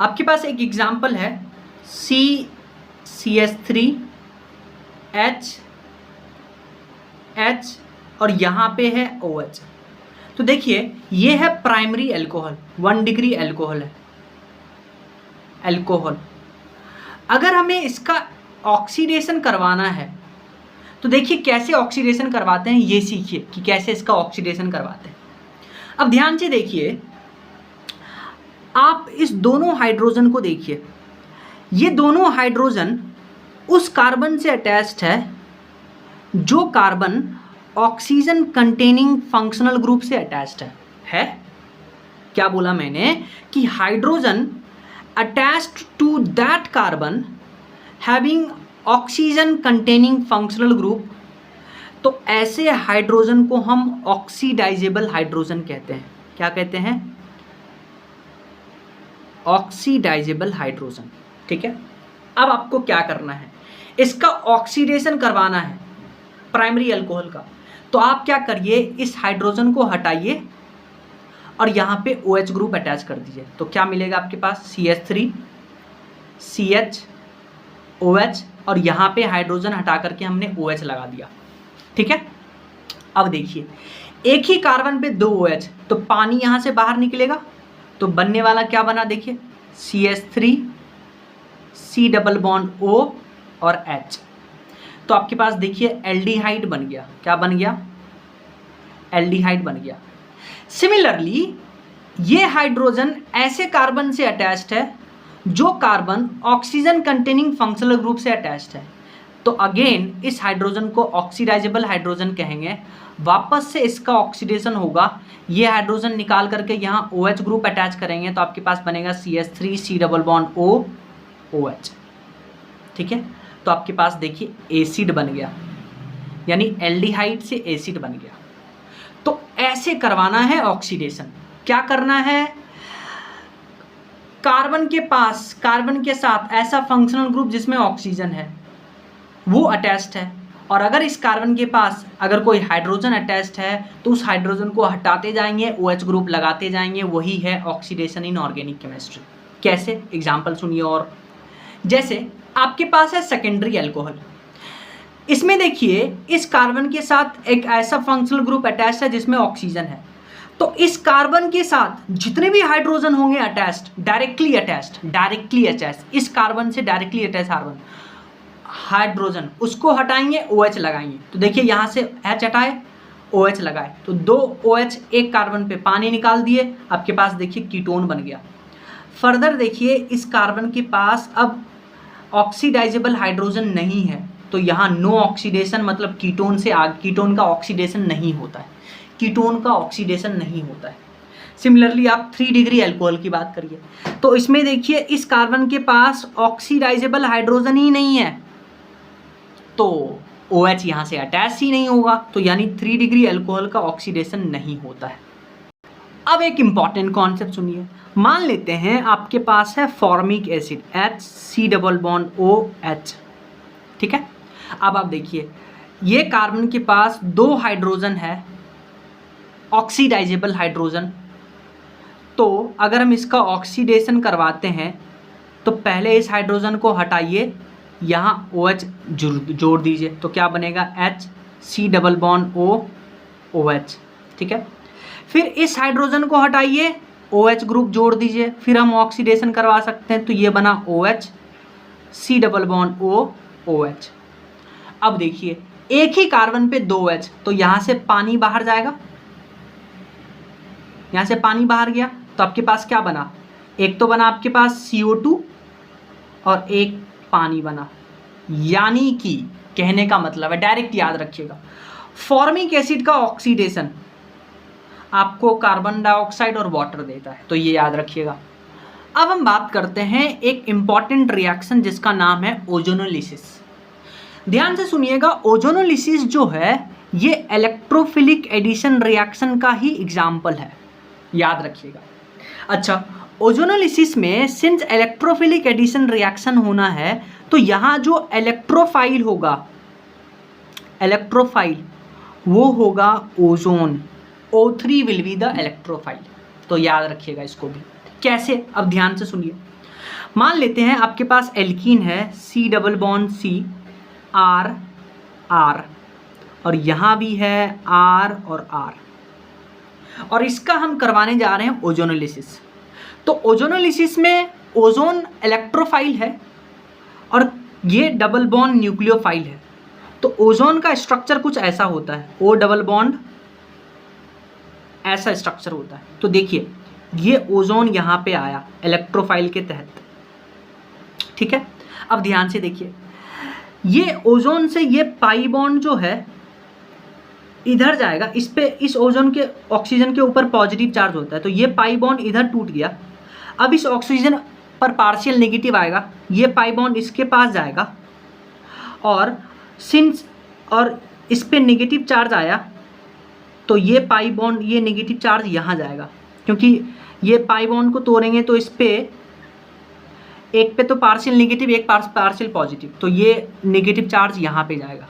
आपके पास एक एग्जाम्पल है CH3H और यहाँ पे है OH। तो देखिए ये है प्राइमरी एल्कोहल, 1 डिग्री एल्कोहल है, एल्कोहल। अगर हमें इसका ऑक्सीडेशन करवाना है तो देखिए कैसे ऑक्सीडेशन करवाते हैं, ये सीखिए कि कैसे इसका ऑक्सीडेशन करवाते हैं। अब ध्यान से देखिए, आप इस दोनों हाइड्रोजन को देखिए, ये दोनों हाइड्रोजन उस कार्बन से अटैच्ड है जो carbon oxygen containing functional group से अटैच्ड है। क्या बोला मैंने कि hydrogen attached to that carbon having oxygen containing functional group. तो ऐसे हाइड्रोजन को हम ऑक्सीडाइजेबल हाइड्रोजन कहते हैं। क्या कहते हैं? ऑक्सीडाइजेबल हाइड्रोजन, ठीक है। अब आपको क्या करना है, इसका ऑक्सीडेशन करवाना है प्राइमरी अल्कोहल का। तो आप क्या करिए, इस हाइड्रोजन को हटाइए और यहाँ पे OH ग्रुप अटैच कर दीजिए। तो क्या मिलेगा आपके पास, CH3 CH OH, और यहाँ पे हाइड्रोजन हटा करके हमने OH लगा दिया, ठीक है। अब देखिए एक ही कार्बन पे 2 OH, तो पानी यहाँ से बाहर निकलेगा, तो बनने वाला क्या बना देखिए, CH3 C double bond O और H। तो आपके पास देखिए एल्डिहाइड बन गया। क्या बन गया? एल्डिहाइड बन गया। सिमिलरली ये हाइड्रोजन ऐसे कार्बन से अटैच्ड है जो carbon oxygen containing functional group से अटैच्ड है। तो अगेन इस हाइड्रोजन को ऑक्सीडाइजेबल हाइड्रोजन कहेंगे। वापस से इसका ऑक्सीडेशन होगा, ये हाइड्रोजन निकाल करके यहाँ OH ग्रुप अटैच करेंगे, तो आपके पास बनेगा CH3 C double bond O OH, ठीक है। तो आपके पास देखिए एसिड बन गया, यानी एल्डिहाइड से एसिड बन गया। तो ऐसे करवाना है ऑक्सीडेशन। क्या करना है, कार्बन के पास, कार्बन के साथ ऐसा फंक्शनल ग्रुप जिसमें ऑक्सीजन है वो अटैच्ड है, और अगर इस कार्बन के पास अगर कोई हाइड्रोजन अटैच्ड है तो उस हाइड्रोजन को हटाते जाएंगे, OH ग्रुप लगाते जाएंगे। वही है ऑक्सीडेशन इन ऑर्गेनिक केमिस्ट्री। कैसे? एग्जाम्पल सुनिए। और जैसे आपके पास है सेकेंडरी अल्कोहल, इसमें देखिए इस कार्बन के साथ एक ऐसा फंक्शनल ग्रुप अटैच्ड है जिसमें ऑक्सीजन है। तो इस कार्बन के साथ जितने भी हाइड्रोजन होंगे अटैच्ड, डायरेक्टली अटैच्ड, इस कार्बन से डायरेक्टली अटैच हाइड्रोजन, उसको हटाएंगे, OH लगाएंगे। तो देखिए यहाँ से H हटाए, OH लगाए, तो 2 OH एक कार्बन पे पानी निकाल दिए, आपके पास देखिए कीटोन बन गया। फर्दर देखिए इस कार्बन के पास अब ऑक्सीडाइजेबल हाइड्रोजन नहीं है, तो यहाँ नो ऑक्सीडेशन, मतलब कीटोन से कीटोन का ऑक्सीडेशन नहीं होता है, कीटोन का ऑक्सीडेशन नहीं होता है। सिमिलरली आप 3 डिग्री अल्कोहल की बात करिए, तो इसमें देखिए इस कार्बन के पास ऑक्सीडाइजेबल हाइड्रोजन ही नहीं है, तो OH यहाँ से अटैच ही नहीं होगा, तो यानी 3 डिग्री अल्कोहल का ऑक्सीडेशन नहीं होता है। अब एक इंपॉर्टेंट कॉन्सेप्ट सुनिए, मान लेते हैं आपके पास है फॉर्मिक एसिड HC≡OH, ठीक है। अब आप देखिए ये कार्बन के पास 2 हाइड्रोजन है, ऑक्सीडाइजेबल हाइड्रोजन। तो अगर हम इसका ऑक्सीडेशन करवाते हैं तो पहले इस हाइड्रोजन को हटाइए, यहाँ OH जोड़ दीजिए, तो क्या बनेगा HC≡OH, ठीक है। फिर इस हाइड्रोजन को हटाइए, OH ग्रुप जोड़ दीजिए, फिर हम ऑक्सीडेशन करवा सकते हैं, तो ये बना OH≡C≡OH। अब देखिए एक ही कार्बन पे 2 H, तो यहाँ से पानी बाहर जाएगा, यहाँ से पानी बाहर गया, तो आपके पास क्या बना, एक तो बना आपके पास CO2 और एक पानी बना। यानी कि कहने का मतलब है, डायरेक्ट याद रखिएगा, फॉर्मिक एसिड का ऑक्सीडेशन आपको कार्बन डाइऑक्साइड और वाटर देता है, तो ये याद रखिएगा। अब हम बात करते हैं एक इंपॉर्टेंट रिएक्शन जिसका नाम है ओजोनोलिसिस। ध्यान से सुनिएगा, ओजोनोलिसिस जो है ये इलेक्ट्रोफिलिक एडिशन रिएक्शन का ही एग्जाम्पल है, याद रखिएगा। अच्छा, ओजोनोलिसिस में सिंस इलेक्ट्रोफिलिक एडिशन रिएक्शन होना है, तो यहाँ जो इलेक्ट्रोफाइल होगा, इलेक्ट्रोफाइल वो होगा ozone, O3 will be the electrophile, तो याद रखिएगा इसको भी। कैसे, अब ध्यान से सुनिए, मान लेते हैं आपके पास एल्कीन है C≡C R R, और यहाँ भी है R और R, और इसका हम करवाने जा रहे हैं ओजोनोलिसिस। तो ओजोनोलिसिस में ओजोन इलेक्ट्रोफाइल है और ये डबल बॉन्ड न्यूक्लियोफाइल है। तो ओजोन का स्ट्रक्चर कुछ ऐसा होता है, O डबल बॉन्ड, ऐसा स्ट्रक्चर होता है। तो देखिए ये ओजोन यहाँ पे आया इलेक्ट्रोफाइल के तहत, ठीक है। अब ध्यान से देखिए, ये ओजोन से ये पाई बॉन्ड जो है इधर जाएगा, इस पे, इस ओजोन के ऑक्सीजन के ऊपर पॉजिटिव चार्ज होता है, तो ये पाई बॉन्ड इधर टूट गया। अब इस ऑक्सीजन पर पार्शियल नेगेटिव आएगा, ये पाई बॉन्ड इसके पास जाएगा, और सिंस और इस पे नेगेटिव चार्ज आया, तो ये पाई बॉन्ड, ये नेगेटिव चार्ज यहाँ जाएगा, क्योंकि ये पाई बॉन्ड को तोड़ेंगे तो इस पे एक पे तो पार्शियल नेगेटिव, एक पार्शियल पॉजिटिव, तो ये नेगेटिव चार्ज यहाँ पे जाएगा।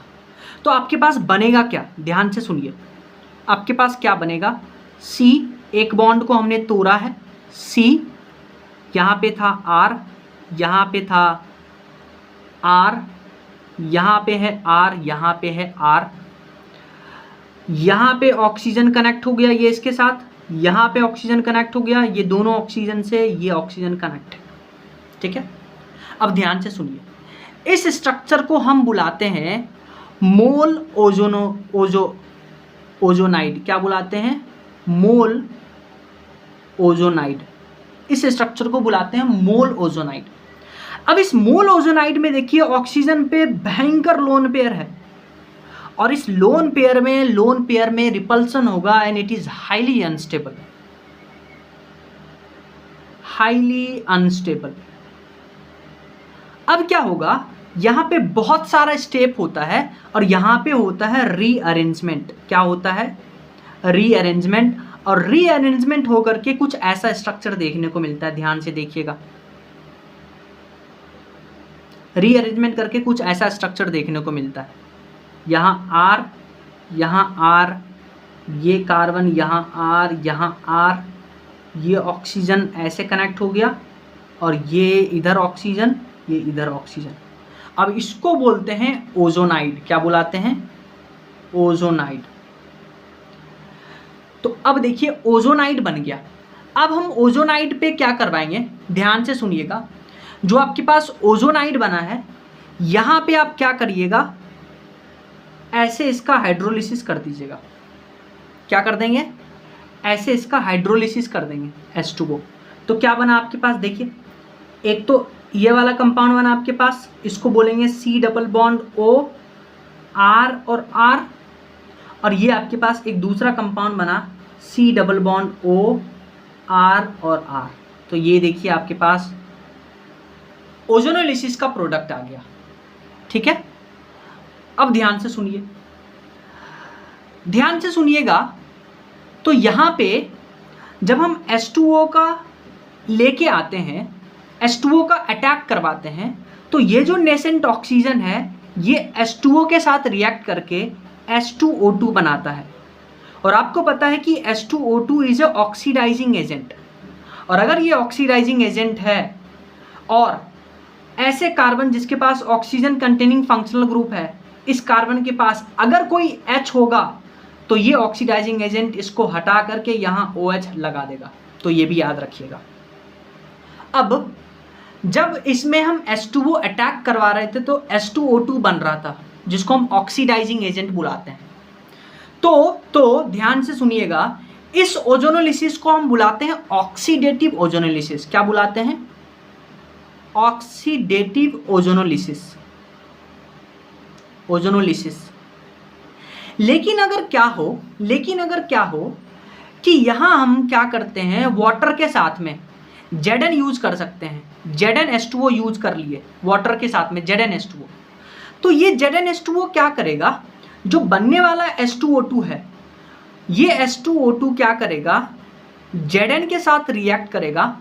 तो आपके पास बनेगा क्या, ध्यान से सुनिए, आपके पास क्या बनेगा, C, एक बॉन्ड को हमने तोड़ा है, C, यहाँ पे था R, यहाँ पे था R, यहाँ पे है R, यहाँ पे है R, यहाँ पे ऑक्सीजन कनेक्ट हो गया ये इसके साथ, यहाँ पे ऑक्सीजन कनेक्ट हो गया, ये दोनों ऑक्सीजन से ये ऑक्सीजन कनेक्ट है, ठीक है। अब ध्यान से सुनिए, इस स्ट्रक्चर को हम बुलाते हैं मोल ओजोनाइड। क्या बुलाते हैं, मोल ओजोनाइड। इस स्ट्रक्चर को बुलाते हैं मोल ओजोनाइड। अब इस मोल ओजोनाइड में देखिए ऑक्सीजन पे भयंकर लोन पेयर है, और इस लोन पेयर में रिपल्सन होगा, and it is highly unstable, highly unstable. अब क्या होगा, यहाँ पे बहुत सारा स्टेप होता है, और यहाँ पे होता है रीअरेंजमेंट। क्या होता है, रीअरेंजमेंट, और रीअरेंजमेंट होकर के कुछ ऐसा स्ट्रक्चर देखने को मिलता है। ध्यान से देखिएगा, रीअरेंजमेंट करके कुछ ऐसा स्ट्रक्चर देखने को मिलता है, यहाँ R, यहाँ R, ये कार्बन यहाँ R, यहाँ R, ये ऑक्सीजन ऐसे कनेक्ट हो गया, और ये इधर ऑक्सीजन, ये इधर ऑक्सीजन। अब इसको बोलते हैं ओजोनाइड। क्या बुलाते हैं, ओजोनाइड। तो अब देखिए ओजोनाइड बन गया। अब हम ओजोनाइड पे क्या करवाएंगे, ध्यान से सुनिएगा, जो आपके पास ओजोनाइड बना है, यहाँ पे आप क्या करिएगा, ऐसे इसका हाइड्रोलिसिस कर दीजिएगा। क्या कर देंगे, ऐसे इसका हाइड्रोलिसिस कर देंगे H2O। तो क्या बना आपके पास, देखिए एक तो ये वाला कंपाउंड बना आपके पास, इसको बोलेंगे C≡O, R और R, और ये आपके पास एक दूसरा कंपाउंड बना C≡O, R और R। तो ये देखिए आपके पास ओजोनोलिसिस का प्रोडक्ट आ गया, ठीक है। अब ध्यान से सुनिएगा। तो यहाँ पे जब हम H2O का लेके आते हैं, H2O का अटैक करवाते हैं, तो ये जो नेसेंट ऑक्सीजन है ये H2O के साथ रिएक्ट करके H2O2 बनाता है। और आपको पता है कि H2O2 is a oxidising agent, और अगर ये ऑक्सीडाइजिंग एजेंट है और ऐसे कार्बन जिसके पास ऑक्सीजन कंटेनिंग फंक्शनल ग्रुप है, इस कार्बन के पास अगर कोई H होगा तो ये ऑक्सीडाइजिंग एजेंट इसको हटा करके यहाँ OH लगा देगा। तो ये भी याद रखिएगा। अब जब इसमें हम H2O अटैक करवा रहे थे तो H2O2 बन रहा था, जिसको हम ऑक्सीडाइजिंग एजेंट बुलाते हैं। तो ध्यान से सुनिएगा, इस ओजोनोलिसिस को हम बुलाते हैं ऑक्सीडेटिव ओजोनोलिसिस। क्या बुलाते हैं? Oxidative ozonolysis. लेकिन अगर क्या हो कि यहाँ हम क्या करते हैं, वाटर के साथ में Zn यूज कर सकते हैं। ZnH2O यूज कर लिए वाटर के साथ में ZnH2O। तो ये ZnH2O क्या करेगा, जो बनने वाला H2O2 है, ये H2O2 क्या करेगा, Zn के साथ रिएक्ट करेगा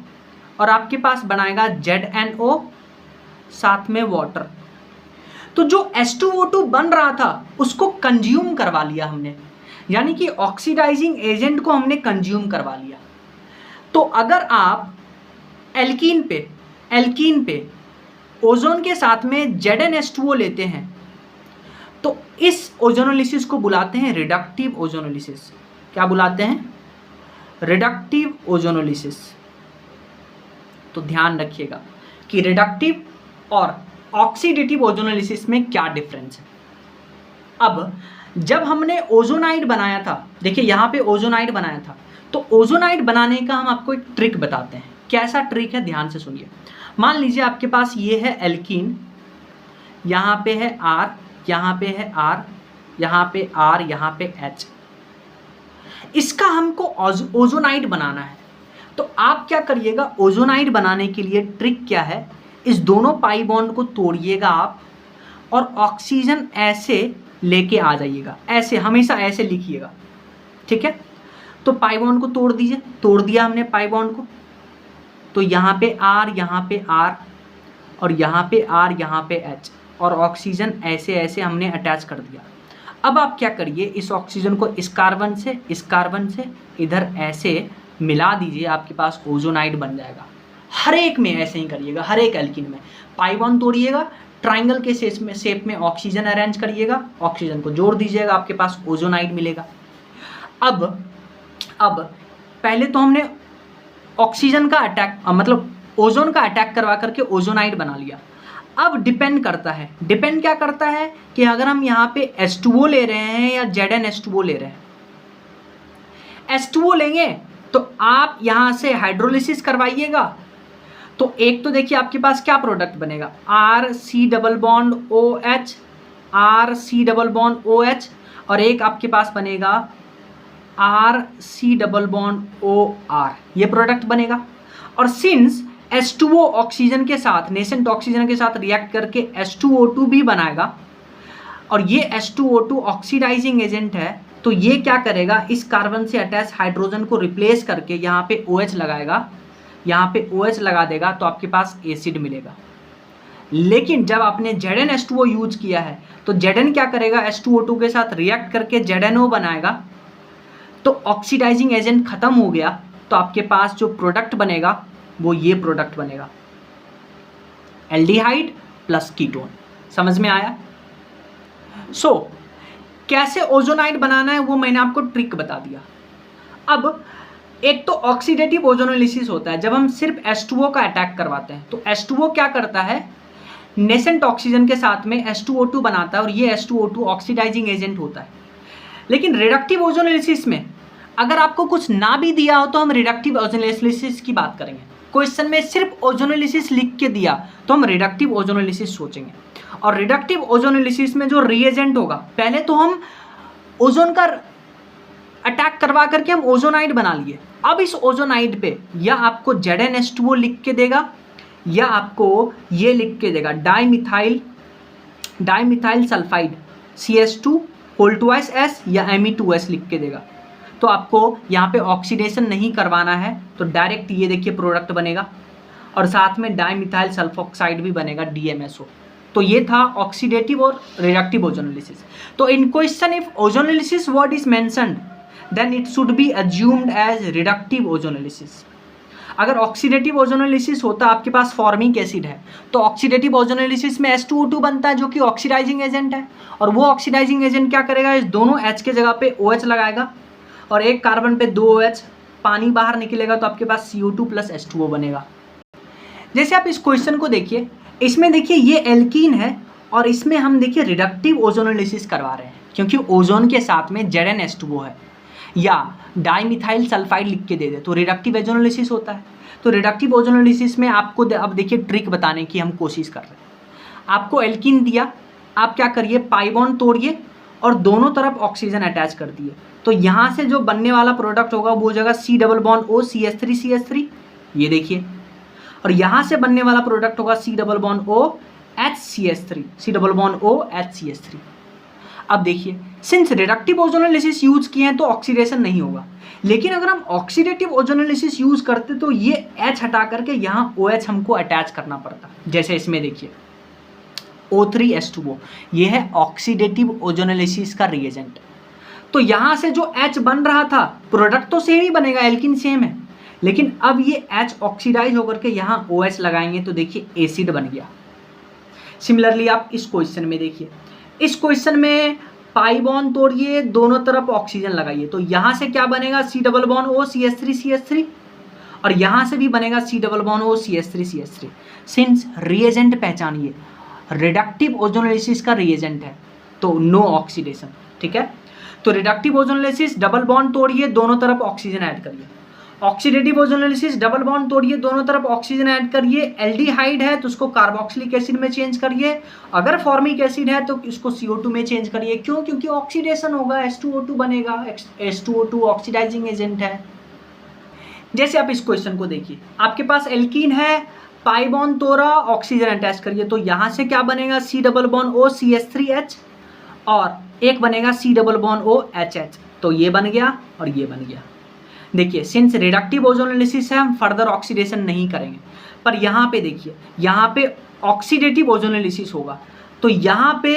और आपके पास बनाएगा ZnO साथ में वाटर। तो जो H2O2 बन रहा था उसको कंज्यूम करवा लिया हमने, यानी कि ऑक्सीडाइजिंग एजेंट को हमने कंज्यूम करवा लिया। तो अगर आप एल्कीन पे ओजोन के साथ में ZnH2O लेते हैं तो इस ओजोनोलिसिस को बुलाते हैं रिडक्टिव ओजोनोलिसिस। क्या बुलाते हैं? Reductive ozonolysis. तो ध्यान रखिएगा कि रिडक्टिव और ऑक्सीडेटिव ओजोनोलिसिस में क्या डिफरेंस है। अब जब हमने ओजोनाइड बनाया था, देखिए यहाँ पे ओजोनाइड बनाया था, तो ओजोनाइड बनाने का हम आपको एक ट्रिक बताते हैं। कैसा ट्रिक है, ध्यान से सुनिए। मान लीजिए आपके पास ये है एल्कीन, यहाँ पे है R, यहाँ पे है R, यहाँ पे R, यहाँ पे H। इसका हमको ओजोनाइड बनाना है। तो आप क्या करिएगा, ओजोनाइड बनाने के लिए ट्रिक क्या है, इस दोनों पाई बॉन्ड को तोड़िएगा आप और ऑक्सीजन ऐसे लेके आ जाइएगा। ऐसे, हमेशा ऐसे लिखिएगा, ठीक है। तो पाई बॉन्ड को तोड़ दीजिए। तोड़ दिया हमने पाई बॉन्ड को, तो यहाँ पे R, यहाँ पे R और यहाँ पे R, यहाँ पे H, और ऑक्सीजन ऐसे ऐसे हमने अटैच कर दिया। अब आप क्या करिए, इस ऑक्सीजन को इस कार्बन से इधर ऐसे मिला दीजिए, आपके पास ओजोनाइड बन जाएगा। हर एक में ऐसे ही करिएगा, हर एक एल्कीन में पाई बॉन्ड तोड़िएगा, ट्राइंगल के शेप में ऑक्सीजन अरेंज करिएगा, ऑक्सीजन को जोड़ दीजिएगा, आपके पास ओजोनाइड मिलेगा। अब पहले तो हमने ऑक्सीजन का अटैक, मतलब ओजोन का अटैक करवा करके ओजोनाइड बना लिया। अब डिपेंड क्या करता है कि अगर हम यहाँ पे H2O ले रहे हैं या ZnH2O ले रहे हैं। H2O लेंगे तो आप यहाँ से हाइड्रोलिसिस करवाइएगा, तो एक तो देखिए आपके पास क्या प्रोडक्ट बनेगा, RC double bond OH, RC double bond OH, और एक आपके पास बनेगा RC डबल बॉन्ड OR, ये प्रोडक्ट बनेगा। और सिंस H2O ऑक्सीजन के साथ, नेसेंट ऑक्सीजन के साथ रिएक्ट करके H2O2 भी बनाएगा, और ये H2O2 ऑक्सीडाइजिंग एजेंट है, तो ये क्या करेगा, इस कार्बन से अटैच हाइड्रोजन को रिप्लेस करके यहाँ पे OH लगाएगा, यहाँ पे OH लगा देगा, तो आपके पास एसिड मिलेगा। लेकिन जब आपने ZnH2O यूज किया है तो Zn क्या करेगा, H2O2 के साथ रिएक्ट करके ZnO बनाएगा, तो ऑक्सीडाइजिंग एजेंट खत्म हो गया, तो आपके पास जो प्रोडक्ट बनेगा वो ये प्रोडक्ट बनेगा, एल्डिहाइड प्लस कीटोन। समझ में आया? कैसे ओजोनाइड बनाना है वो मैंने आपको ट्रिक बता दिया। अब एक तो ऑक्सीडेटिव ओजोनोलिसिस होता है, जब हम सिर्फ H2O का अटैक करवाते हैं, तो H2O क्या करता है, नेसेंट ऑक्सीजन के साथ में H2O2 बनाता है, और ये H2O2 ऑक्सीडाइजिंग एजेंट होता है। लेकिन रिडक्टिव ओजोनोलिसिस में अगर आपको कुछ ना भी दिया हो तो हम रिडक्टिव ओजोनोलिसिस की बात करेंगे। क्वेश्चन में सिर्फ ओजोनोलिसिस लिख के दिया तो हम रिडक्टिव ओजोनोलिसिस सोचेंगे। और रिडक्टिव ओजोनोलिसिस में जो रिएजेंट होगा, पहले तो हम ओजोन का अटैक करवा करके हम ओजोनाइड बना लिए। अब इस ओजोनाइड पे या आपको ZnH2O लिख के देगा, या आपको ये लिख के देगा dimethyl sulphide CS2 whole twice S या Me2S लिख के देगा। तो आपको यहाँ पे ऑक्सीडेशन नहीं करवाना है, तो डायरेक्ट ये देखिए प्रोडक्ट बनेगा और साथ में डाइमिथाइल सल्फोक्साइड भी बनेगा DMSO। तो ये था ऑक्सीडेटिव और रिडक्टिव ओजोनोलिसिस। तो in question if ozonolysis word is mentioned then it should be assumed as reductive ozonolysis. अगर ऑक्सीडेटिव ओजोनोलिसिस होता, आपके पास फॉर्मिक एसिड है, तो ऑक्सीडेटिव ओजोनोलिसिस में H2O2 बनता है जो कि ऑक्सीडाइजिंग एजेंट है, और वो ऑक्सीडाइजिंग एजेंट क्या करेगा, इस दोनों H के जगह पे OH लगाएगा और एक कार्बन पे 2 OH, पानी बाहर निकलेगा तो आपके पास CO2 प्लस H2O बनेगा। जैसे आप इस क्वेश्चन को देखिए, इसमें देखिए ये एल्कीन है और इसमें हम देखिए रिडक्टिव ओजोनोलिसिस करवा रहे हैं क्योंकि ओजोन के साथ में ZnH2O है, या डाइमिथाइल सल्फाइड लिख के दे दे तो रिडक्टिव ओजोनोलिसिस होता है। तो रिडक्टिव ओजोनोलिसिस में आपको अब देखिए ट्रिक बताने की हम कोशिश कर रहे हैं। आपको एल्कीन दिया, आप क्या करिए, पाई बॉन्ड तोड़िए और दोनों तरफ ऑक्सीजन अटैच कर दिए, तो यहाँ से जो बनने वाला प्रोडक्ट होगा वो जगह C double bond O CH3 ये देखिए, और यहाँ से बनने वाला प्रोडक्ट होगा C double bond O HCH3 C double bond O HCH3। अब देखिए, सिंस रिडक्टिव ओजोनोलिसिस यूज किए हैं तो ऑक्सीडेशन नहीं होगा, लेकिन अगर हम ऑक्सीडेटिव ओजोनोलिसिस यूज करते तो ये H हटा करके यहाँ OH हमको अटैच करना पड़ता। जैसे इसमें देखिए O3H2O, ये है ऑक्सीडेटिव ओजोनोलिसिस का रिएजेंट। तो यहाँ से जो H बन रहा था, प्रोडक्ट तो सेम ही बनेगा, एल्किन सेम है, लेकिन अब ये H ऑक्सीडाइज होकर के यहाँ OH लगाएंगे तो देखिए एसिड बन गया। सिमिलरली आप इस क्वेश्चन में देखिए, इस क्वेश्चन में पाई बॉन्ड तोड़िए, दोनों तरफ ऑक्सीजन लगाइए, तो यहाँ से क्या बनेगा, C double bond O CH3 और यहाँ से भी बनेगा C double bond O CH3। Since reagent पहचानिए, रिडक्टिव ओजोनोलिसिस का रिएजेंट है तो नो ऑक्सीडेशन, ठीक है। तो रिडक्टिव ओजोनोलिसिस डबल बॉन्ड तोड़िए, दोनों तरफ ऑक्सीजन ऐड करिए। ऑक्सीडेटिव ओजोनोलिसिस डबल बॉन्ड तोड़िए, दोनों तरफ ऑक्सीजन ऐड करिए। एल्डिहाइड है तो उसको कार्बोक्सिलिक एसिड में चेंज करिए, अगर फॉर्मिक एसिड है तो इसको CO2 में चेंज करिए। क्यों? क्योंकि ऑक्सीडेशन होगा, H2O2 बनेगा, H2O2 ऑक्सीडाइजिंग एजेंट है। जैसे आप इस क्वेश्चन को देखिए, आपके पास एल्कीन है, पाई बॉन्ड तोड़ा, ऑक्सीजन अटैच करिए, तो यहाँ से क्या बनेगा, C double bond O CH3H और एक बनेगा C double bond O HH, तो ये बन गया और ये बन गया। देखिए, सिंस रिडक्टिव ओजोनोलिसिस है हम फर्दर ऑक्सीडेशन नहीं करेंगे, पर यहाँ पे देखिए, यहाँ पे ऑक्सीडेटिव ओजोनोलिसिस होगा, तो यहाँ पे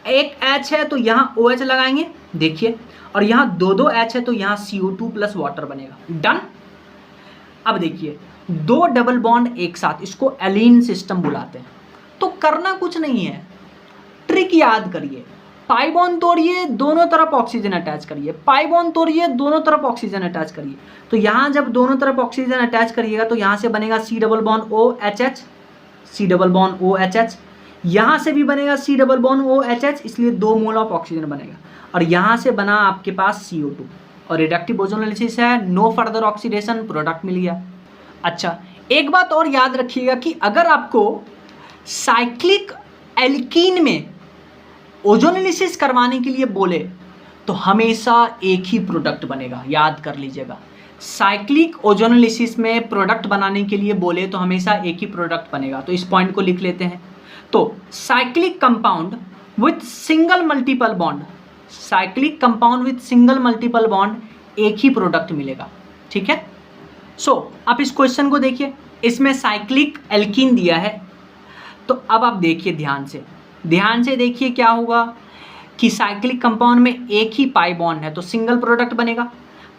एक H है तो यहाँ OH लगाएंगे, देखिए, और यहाँ दो H है तो यहाँ CO2 प्लस वाटर बनेगा। डन। अब देखिए, दो डबल बॉन्ड एक साथ, इसको एलीन सिस्टम बुलाते हैं। तो करना कुछ नहीं है, ट्रिक याद करिए, पाई बॉन्ड तोड़िए, दोनों तरफ ऑक्सीजन अटैच करिए, पाई बॉन्ड तोड़िए, दोनों तरफ ऑक्सीजन अटैच करिए। तो यहाँ जब दोनों तरफ ऑक्सीजन अटैच करिएगा तो यहाँ से बनेगा C double bond O HH, C double bond O HH, यहाँ से भी बनेगा C double bond O HH, इसलिए 2 मोल ऑफ ऑक्सीजन बनेगा, और यहाँ से बना आपके पास CO2, और रिडक्टिव ओजोनोलिसिस है, नो फर्दर ऑक्सीडेशन, प्रोडक्ट मिल गया। अच्छा, एक बात और याद रखिएगा कि अगर आपको साइक्लिक एल्कीन में ओजोनोलिसिस करवाने के लिए बोले तो हमेशा एक ही प्रोडक्ट बनेगा, याद कर लीजिएगा। साइक्लिक ओजोनोलिसिस में प्रोडक्ट बनाने के लिए बोले तो हमेशा एक ही प्रोडक्ट बनेगा, तो इस पॉइंट को लिख लेते हैं। तो cyclic compound with single multiple bond, cyclic compound with single multiple bond एक ही प्रोडक्ट मिलेगा, ठीक है। सो आप इस क्वेश्चन को देखिए, इसमें साइक्लिक एल्कीन दिया है, तो अब आप देखिए ध्यान से देखिए क्या होगा कि साइक्लिक कंपाउंड में एक ही पाई बॉन्ड है तो सिंगल प्रोडक्ट बनेगा।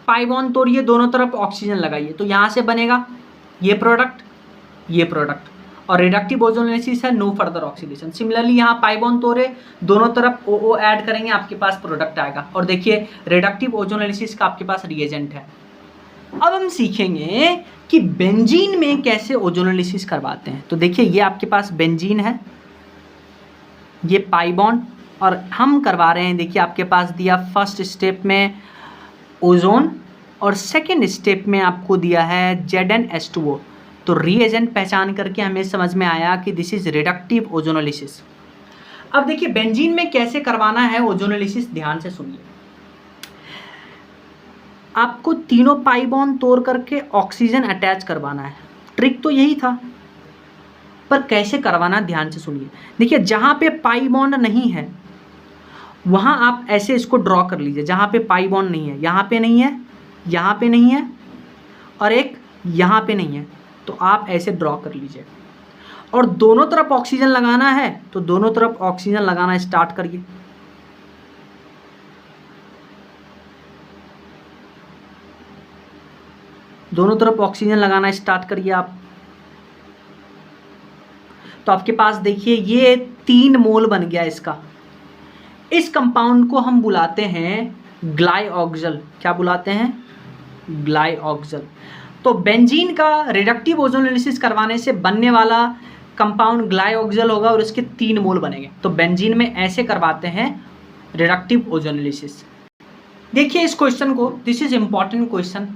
पाई बॉन्ड तोड़िए, दोनों तरफ ऑक्सीजन लगाइए, तो यहाँ से बनेगा ये प्रोडक्ट, और रिडक्टिव ओजोनोलिसिस है, नो फर्दर ऑक्सीडेशन। सिमिलरली यहाँ पाई बॉन्ड तोड़े, दोनों तरफ OO ऐड करेंगे, आपके पास प्रोडक्ट आएगा, और देखिए रिडक्टिव ओजोनोलिसिस का आपके पास रिएजेंट है। अब हम सीखेंगे कि बेंजीन में कैसे ओजोनोलिसिस करवाते हैं। तो देखिए, ये आपके पास बेंजीन है, ये पाई बॉन्ड, और हम करवा रहे हैं, देखिए आपके पास दिया फर्स्ट स्टेप में ओजोन और सेकेंड स्टेप में आपको दिया है ZnH2O। तो रिएजेंट पहचान करके हमें समझ में आया कि दिस इज रिडक्टिव ओजोनोलिसिस। अब देखिए बेंजीन में कैसे करवाना है ओजोनोलिसिस, ध्यान से सुनिए। आपको तीनों पाई बॉन्ड तोड़ करके ऑक्सीजन अटैच करवाना है, ट्रिक तो यही था, पर कैसे करवाना ध्यान से सुनिए। देखिए, जहाँ पे पाई बॉन्ड नहीं है वहाँ आप ऐसे इसको ड्रॉ कर लीजिए, जहाँ पे पाई बॉन्ड नहीं है, यहाँ पे नहीं है, यहाँ पे नहीं है और एक यहाँ पे नहीं है, तो आप ऐसे ड्रॉ कर लीजिए। और दोनों तरफ ऑक्सीजन लगाना है तो दोनों तरफ ऑक्सीजन लगाना स्टार्ट करिए। दोनों तरफ ऑक्सीजन लगाना स्टार्ट करिए आप। तो आपके पास देखिए ये 3 मोल बन गया इसका। इस कंपाउंड को हम बुलाते हैं ग्लाइऑक्सल। क्या बुलाते हैं? ग्लाइऑक्सल। तो बेंजीन का रिडक्टिव ओजोनोलिसिस करवाने से बनने वाला कंपाउंड ग्लाइऑक्सल होगा और इसके 3 मोल बनेंगे। तो बेंजीन में ऐसे करवाते हैं रिडक्टिव ओजोनोलिसिस। देखिए इस क्वेश्चन को, दिस इज इंपॉर्टेंट क्वेश्चन।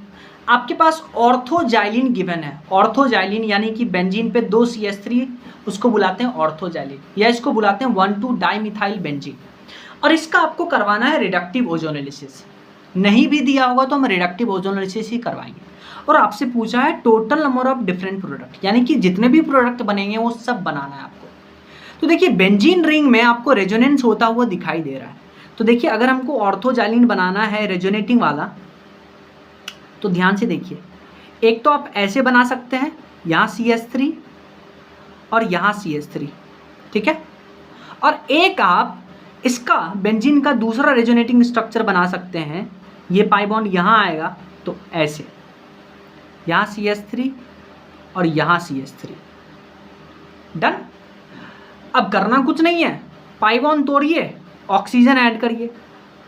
आपके पास ऑर्थोजाइलिन गिवन है। ऑर्थोजाइलिन यानी कि बेंजीन पे 2 CH3, उसको बुलाते हैं ऑर्थोजाइलिन, या इसको बुलाते हैं 1,2-डाइमिथाइल बेंजीन। और इसका आपको करवाना है रिडक्टिव ओजोनोलिसिस। नहीं भी दिया होगा तो हम रिडक्टिव ओजोनोलिसिस ही करवाएंगे। और आपसे पूछा है total number of different product, यानी कि जितने भी प्रोडक्ट बनेंगे वो सब बनाना है आपको। तो देखिए बेंजीन रिंग में आपको रेजोनेंस होता हुआ दिखाई दे रहा है। तो देखिए अगर हमको ऑर्थोजाइलिन बनाना है रेजोनेटिंग वाला, तो ध्यान से देखिए, एक तो आप ऐसे बना सकते हैं, यहाँ CH3 और यहाँ CH3, ठीक है। और एक आप इसका बेंजीन का दूसरा रेजोनेटिंग स्ट्रक्चर बना सकते हैं। ये पाई बॉन्ड यहाँ आएगा तो ऐसे, यहाँ CH3 और यहाँ CH3, डन। अब करना कुछ नहीं है, पाई बॉन्ड तोड़िए, ऑक्सीजन ऐड करिए,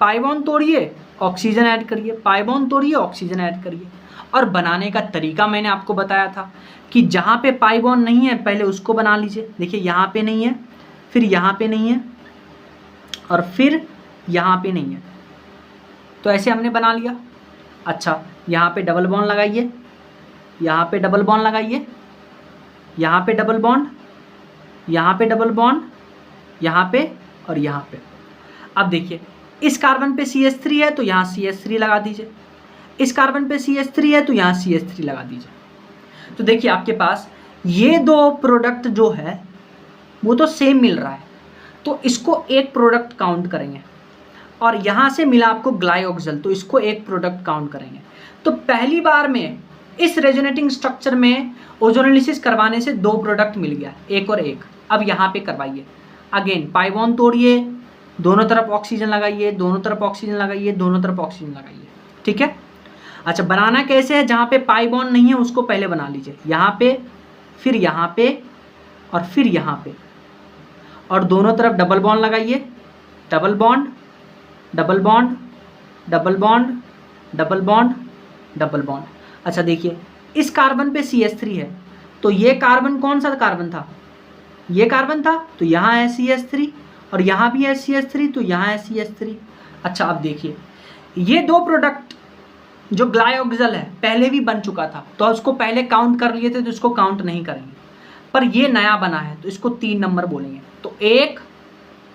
पाई बॉन्ड तोड़िए, ऑक्सीजन ऐड करिए, पाई बॉन्ड तोड़िए, ऑक्सीजन ऐड करिए। और बनाने का तरीका मैंने आपको बताया था कि जहाँ पे पाई बॉन्ड नहीं है पहले उसको बना लीजिए। देखिए यहाँ पे नहीं है, फिर यहाँ पे नहीं है और फिर यहाँ पे नहीं है, तो ऐसे हमने बना लिया। अच्छा, यहाँ पे डबल बॉन्ड लगाइए, यहाँ पे डबल बॉन्ड लगाइए, यहाँ पे डबल बॉन्ड, यहाँ पे डबल बॉन्ड, यहाँ पे और यहाँ पे। अब देखिए इस कार्बन पे CH3 है तो यहाँ CH3 लगा दीजिए, इस कार्बन पे CH3 है तो यहाँ CH3 लगा दीजिए। तो देखिए आपके पास ये 2 प्रोडक्ट जो है वो तो सेम मिल रहा है, तो इसको एक प्रोडक्ट काउंट करेंगे। और यहाँ से मिला आपको ग्लाइऑक्सल, तो इसको एक प्रोडक्ट काउंट करेंगे। तो पहली बार में इस रेजोनेटिंग स्ट्रक्चर में ओजोनोलिसिस करवाने से 2 प्रोडक्ट मिल गया, एक और एक। अब यहाँ पे करवाइए, अगेन पाई बॉन्ड तोड़िए, दोनों तरफ ऑक्सीजन लगाइए, दोनों तरफ ऑक्सीजन लगाइए, दोनों तरफ ऑक्सीजन लगाइए, ठीक है। अच्छा, बनाना कैसे है? जहाँ पे पाई बॉन्ड नहीं है उसको पहले बना लीजिए, यहाँ पे, फिर यहाँ पे और फिर यहाँ पे, और दोनों तरफ डबल बॉन्ड लगाइए, double bond, double bond, double bond, double bond, double bond. अच्छा देखिए इस कार्बन पे CH3 है, तो ये कार्बन कौन सा कार्बन था? ये कार्बन था, तो यहाँ है CH3 और यहाँ भी है CH3, तो यहाँ है CH3। अच्छा अब देखिए ये 2 प्रोडक्ट जो ग्लाइऑक्सल है पहले भी बन चुका था, तो उसको पहले काउंट कर लिए थे, तो इसको काउंट नहीं करेंगे। पर ये नया बना है तो इसको 3 नंबर बोलेंगे। तो 1,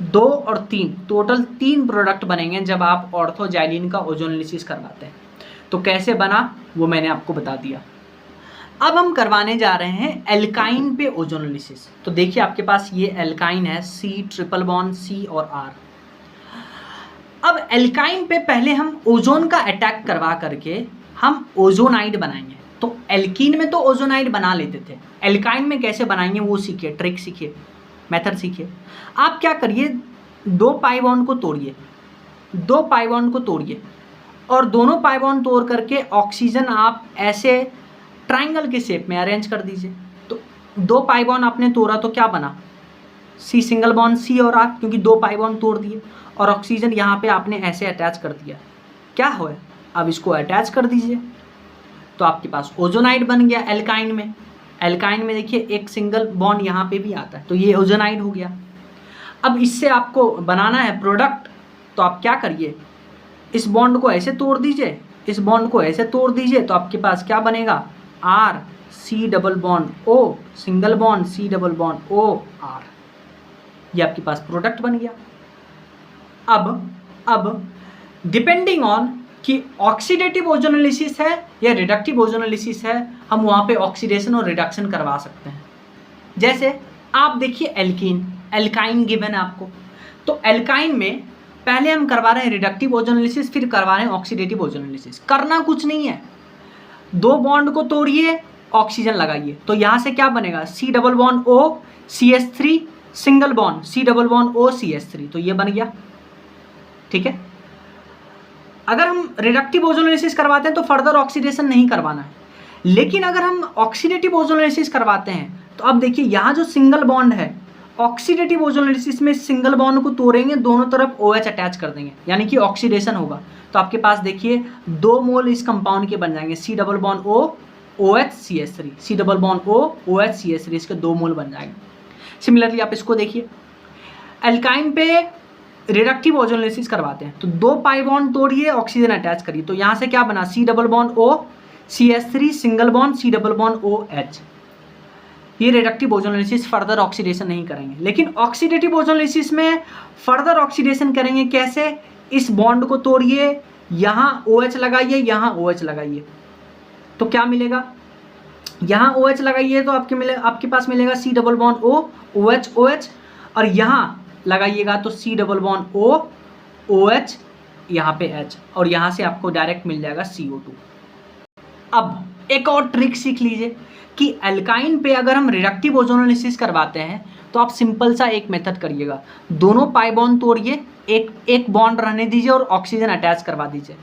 2 और 3, टोटल 3 प्रोडक्ट बनेंगे जब आप ऑर्थोजाइलिन का ओजोनोलिसिस करवाते हैं। तो कैसे बना वो मैंने आपको बता दिया। अब हम करवाने जा रहे हैं एल्काइन पे ओजोनोलिसिस। तो देखिए आपके पास ये एल्काइन है, C ट्रिपल बॉन्ड C और R। अब एल्काइन पे पहले हम ओजोन का अटैक करवा करके हम ओजोनाइड बनाएंगे। तो एल्कीन में तो ओजोनाइड बना लेते थे, एल्काइन में कैसे बनाएंगे वो सीखिए, ट्रिक सीखिए, मेथड सीखिए। आप क्या करिए, 2 पाई बॉन्ड को तोड़िए, 2 पाई बॉन्ड को तोड़िए और दोनों पाई बॉन्ड तोड़ करके ऑक्सीजन आप ऐसे ट्रायंगल के शेप में अरेंज कर दीजिए। तो 2 पाई बॉन्ड आपने तोड़ा तो क्या बना? C सिंगल बॉन्ड C और R, क्योंकि 2 पाई बॉन्ड तोड़ दिए और ऑक्सीजन यहाँ पे आपने ऐसे अटैच कर दिया। क्या हुआ? अब इसको अटैच कर दीजिए, तो आपके पास ओजोनाइड बन गया एल्काइन में। एल्काइन में देखिए एक सिंगल बॉन्ड यहाँ पे भी आता है, तो ये ओजोनाइड हो गया। अब इससे आपको बनाना है प्रोडक्ट, तो आप क्या करिए, इस बॉन्ड को ऐसे तोड़ दीजिए, इस बॉन्ड को ऐसे तोड़ दीजिए, तो आपके पास क्या बनेगा? R C double bond O single bond C double bond O R, ये आपके पास प्रोडक्ट बन गया। अब डिपेंडिंग ऑन कि ऑक्सीडेटिव ओजोनोलिसिस है या रिडक्टिव ओजोनोलिसिस है, हम वहाँ पे ऑक्सीडेशन और रिडक्शन करवा सकते हैं। जैसे आप देखिए एल्कीन, एल्काइन गिवन है आपको, तो एल्काइन में पहले हम करवा रहे हैं रिडक्टिव ओजोनोलिसिस, फिर करवा रहे हैं ऑक्सीडेटिव ओजोनोलिसिस। करना कुछ नहीं है, दो बॉन्ड को तोड़िए, ऑक्सीजन लगाइए, तो यहाँ से क्या बनेगा, C double bond O CH3 single bond C double bond O CH3, तो ये बन गया। ठीक है, अगर हम रिडक्टिव ओजोनोलिसिस करवाते हैं तो फर्दर ऑक्सीडेशन नहीं करवाना है, लेकिन अगर हम ऑक्सीडेटिव ओजोनोलिसिस करवाते हैं तो अब देखिए यहाँ जो सिंगल बॉन्ड है, ऑक्सीडेटिव ओजोनोलिसिस में सिंगल बॉन्ड को तोड़ेंगे, दोनों तरफ OH अटैच कर देंगे, यानी कि ऑक्सीडेशन होगा। तो आपके पास देखिए 2 मोल इस कंपाउंड के बन जाएंगे, C double bond O OH CH3, C double bond O OH CH3, इसके 2 मोल बन जाएंगे। सिमिलरली आप इसको देखिए, एल्काइन पे रिडक्टिव ओजोनोलिसिस करवाते हैं तो 2 पाई बॉन्ड तोड़िए, ऑक्सीजन अटैच करिए, तो यहाँ से क्या बना, C double bond O CH3 single bond C double bond OH। ये रिडक्टिव ओजोनोलिसिस, फर्दर ऑक्सीडेशन नहीं करेंगे। लेकिन ऑक्सीडेटिव ओजोनोलिसिस में फर्दर ऑक्सीडेशन करेंगे, कैसे, इस बॉन्ड को तोड़िए, यहाँ OH लगाइए, यहाँ OH लगाइए, तो क्या मिलेगा, यहाँ OH लगाइए तो आपके पास मिलेगा C double bond O OH OH, और यहाँ लगाइएगा तो C double bond O OH, यहाँ पे H, और यहाँ से आपको डायरेक्ट मिल जाएगा CO2। अब एक और ट्रिक सीख लीजिए कि एल्काइन पे अगर हम रिडक्टिव ओजोनोलिसिस करवाते हैं तो आप सिंपल सा एक मेथड करिएगा, दोनों पाई बॉन्ड तोड़िए, एक बॉन्ड रहने दीजिए और ऑक्सीजन अटैच करवा दीजिए।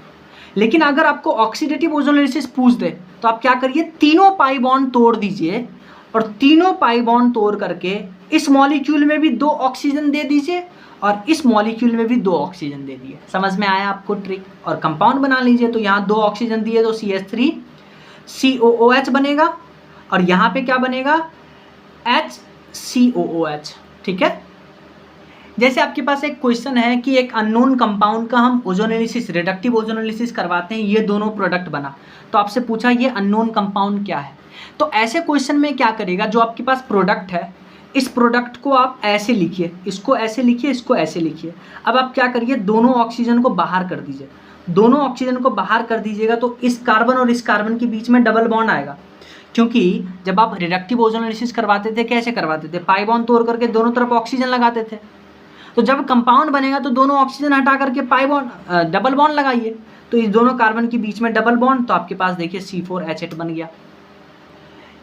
लेकिन अगर आपको ऑक्सीडेटिव ओजोनोलिसिस पूछ दे तो आप क्या करिए, तीनों पाई बॉन्ड तोड़ दीजिए, और तीनों पाई बॉन्ड तोड़ करके इस मॉलिक्यूल में भी 2 ऑक्सीजन दे दीजिए और इस मॉलिक्यूल में भी 2 ऑक्सीजन दे दिए। समझ में आया आपको ट्रिक? और कंपाउंड बना लीजिए, तो यहाँ 2 ऑक्सीजन दिए तो CH3 COOH बनेगा, और यहाँ पे क्या बनेगा, HCOOH। ठीक है, जैसे आपके पास एक क्वेश्चन है कि एक अननोन कंपाउंड का हम ओजोनोलिसिस, रिडक्टिव ओजोनोलिसिस करवाते हैं, ये दोनों प्रोडक्ट बना, तो आपसे पूछा ये अननोन कंपाउंड क्या है। तो ऐसे क्वेश्चन में क्या करेगा, जो आपके पास प्रोडक्ट है, इस प्रोडक्ट को आप ऐसे लिखिए, इसको ऐसे लिखिए, इसको ऐसे लिखिए। अब आप क्या करिए, दोनों ऑक्सीजन को बाहर कर दीजिए, दोनों ऑक्सीजन को बाहर कर दीजिएगा तो इस कार्बन और इस कार्बन के बीच में डबल बॉन्ड आएगा, क्योंकि जब आप रिडक्टिव ओजोनोलिसिस करवाते थे कैसे करवाते थे, पाई बॉन्ड तोड़ करके दोनों तरफ ऑक्सीजन लगाते थे। तो जब कंपाउंड बनेगा तो दोनों ऑक्सीजन हटा करके पाई बॉन्ड डबल बॉन्ड लगाइए, तो इस दोनों कार्बन के बीच में डबल बॉन्ड, तो आपके पास देखिए C4H8 बन गया।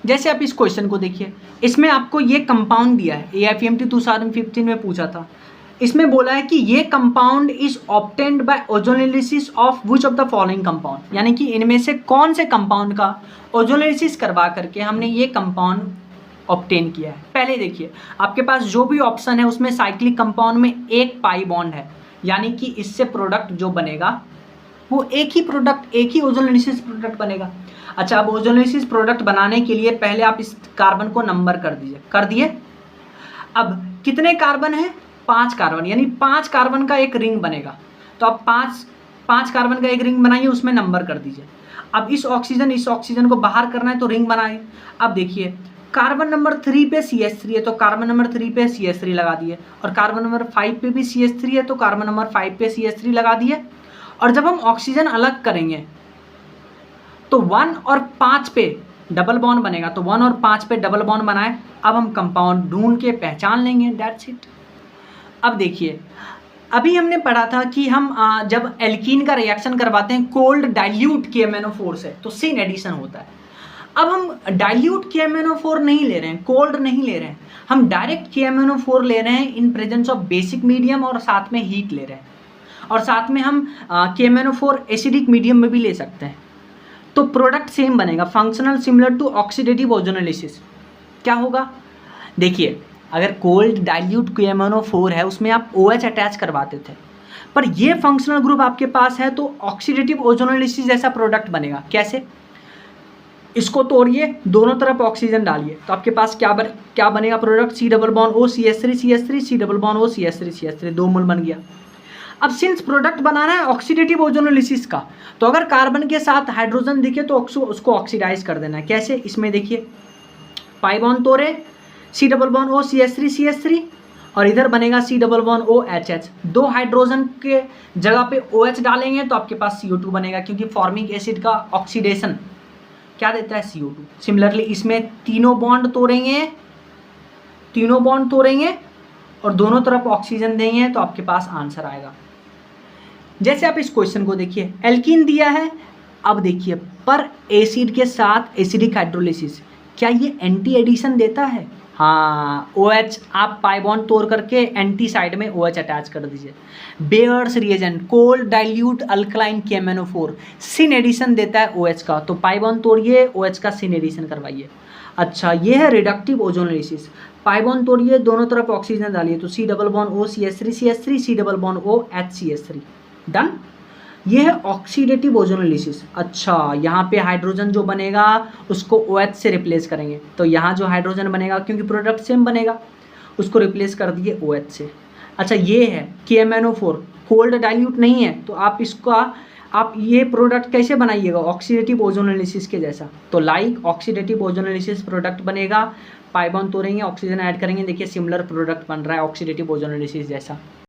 जैसे आप इस क्वेश्चन को देखिए, इसमें आपको ये कंपाउंड दिया है, AIPMT 2015 में पूछा था, इसमें बोला है कि ये compound is obtained by ozonolysis of which of the following compound, यानी कि इनमें से कौन से कंपाउंड का ओजोनोलिसिस करवा करके हमने ये कंपाउंड ऑब्टेन किया है। पहले देखिए, आपके पास जो भी ऑप्शन है उसमें साइक्लिक कंपाउंड में 1 पाई बॉन्ड है, यानी कि इससे प्रोडक्ट जो बनेगा वो एक ही प्रोडक्ट, एक ही ओजोनोलिसिस प्रोडक्ट बनेगा। अच्छा, अब ओजोनोलिसिस प्रोडक्ट बनाने के लिए पहले आप इस कार्बन को नंबर कर दीजिए, कर दिए। अब कितने कार्बन है, 5 कार्बन, यानी 5 कार्बन का एक रिंग बनेगा, तो आप 5 कार्बन का एक रिंग बनाइए, उसमें नंबर कर दीजिए। अब इस ऑक्सीजन को बाहर करना है तो रिंग बनाइए। अब देखिए, कार्बन नंबर 3 पे CH3 है तो कार्बन नंबर 3 पे CH3 लगा दिए, और कार्बन नंबर 5 पे भी CH3 है तो कार्बन नंबर 5 पे CH3 लगा दिए। और जब हम ऑक्सीजन अलग करेंगे तो 1 और 5 पे डबल बॉन्ड बनेगा, तो 1 और 5 पे डबल बॉन्ड बनाए। अब हम कंपाउंड ढूंढ के पहचान लेंगे, दैट्स इट। अब देखिए, अभी हमने पढ़ा था कि हम जब एल्कीन का रिएक्शन करवाते हैं कोल्ड डाइल्यूट KMnO4 से तो सिन एडिशन होता है। अब हम डाइल्यूट KMnO4 नहीं ले रहे हैं, कोल्ड नहीं ले रहे हैं, हम डायरेक्ट KMnO4 ले रहे हैं in presence of basic medium, और साथ में हीट ले रहे हैं, और साथ में हम KMnO4 एसिडिक मीडियम में भी ले सकते हैं। तो प्रोडक्ट सेम बनेगा, functional similar to oxidative ozonolysis. क्या होगा, देखिए, अगर कोल्ड डाइल्यूट KMnO4 है उसमें आप OH अटैच करवाते थे, पर ये फंक्शनल ग्रुप आपके पास है तो ऑक्सीडेटिव ओजोनोलिसिस जैसा प्रोडक्ट बनेगा। कैसे, इसको तोड़िए, दोनों तरफ ऑक्सीजन डालिए, तो आपके पास क्या बनेगा product, C double bond O CH3 CH3 C double bond O CH3 CH3, 2 मोल बन गया। अब सिंस प्रोडक्ट बनाना है ऑक्सीडेटिव ओजोनोलिसिस का, तो अगर कार्बन के साथ हाइड्रोजन दिखे तो उसको ऑक्सीडाइज कर देना है। कैसे, इसमें देखिए, पाई बॉन्ड तोड़े, C double bond O CH3 CH3, और इधर बनेगा C double bond O HH, 2 hydrogen के जगह पे OH डालेंगे तो आपके पास CO2 बनेगा, क्योंकि फॉर्मिक एसिड का ऑक्सीडेशन क्या देता है, CO2। सिमिलरली इसमें तीनों बॉन्ड तोड़ेंगे और दोनों तरफ ऑक्सीजन देंगे तो आपके पास आंसर आएगा। जैसे आप इस क्वेश्चन को देखिए, एल्कीन दिया है, अब देखिए पर एसिड के साथ एसिडिक हाइड्रोलिसिस, क्या ये एंटी एडिशन देता है? हाँ, OH आप पाई बॉन्ड तोड़ करके एंटी साइड में OH अटैच कर दीजिए। Baeyer's reagent, cold dilute alkaline KMnO4 syn addition देता है OH का, तो पाई बॉन्ड तोड़िए, OH का सिन एडिशन करवाइए। अच्छा, ये है रिडक्टिव ओजोनोलिसिस, पाई बॉन्ड तोड़िए, दोनों तरफ ऑक्सीजन डालिए, तो C double bond O CH3 CH3, C double bond O HCH3, done. ये है ऑक्सीडेटिव ओजोनोलिसिस। अच्छा, यहाँ पे हाइड्रोजन जो बनेगा उसको OH से रिप्लेस करेंगे, तो यहाँ जो हाइड्रोजन बनेगा क्योंकि प्रोडक्ट सेम बनेगा, उसको रिप्लेस कर दिए OH से। अच्छा, ये है KMnO4, कोल्ड डाइल्यूट नहीं है, तो आप इसका आप ये प्रोडक्ट कैसे बनाइएगा? ऑक्सीडेटिव ओजोनोलिसिस के जैसा, तो लाइक ऑक्सीडेटिव ओजोनोलिसिस प्रोडक्ट बनेगा, पाई बॉन्ड तोड़ेंगे, ऑक्सीजन ऐड करेंगे, देखिए सिमिलर प्रोडक्ट बन रहा है ऑक्सीडेटिव ओजोनोलिसिस जैसा।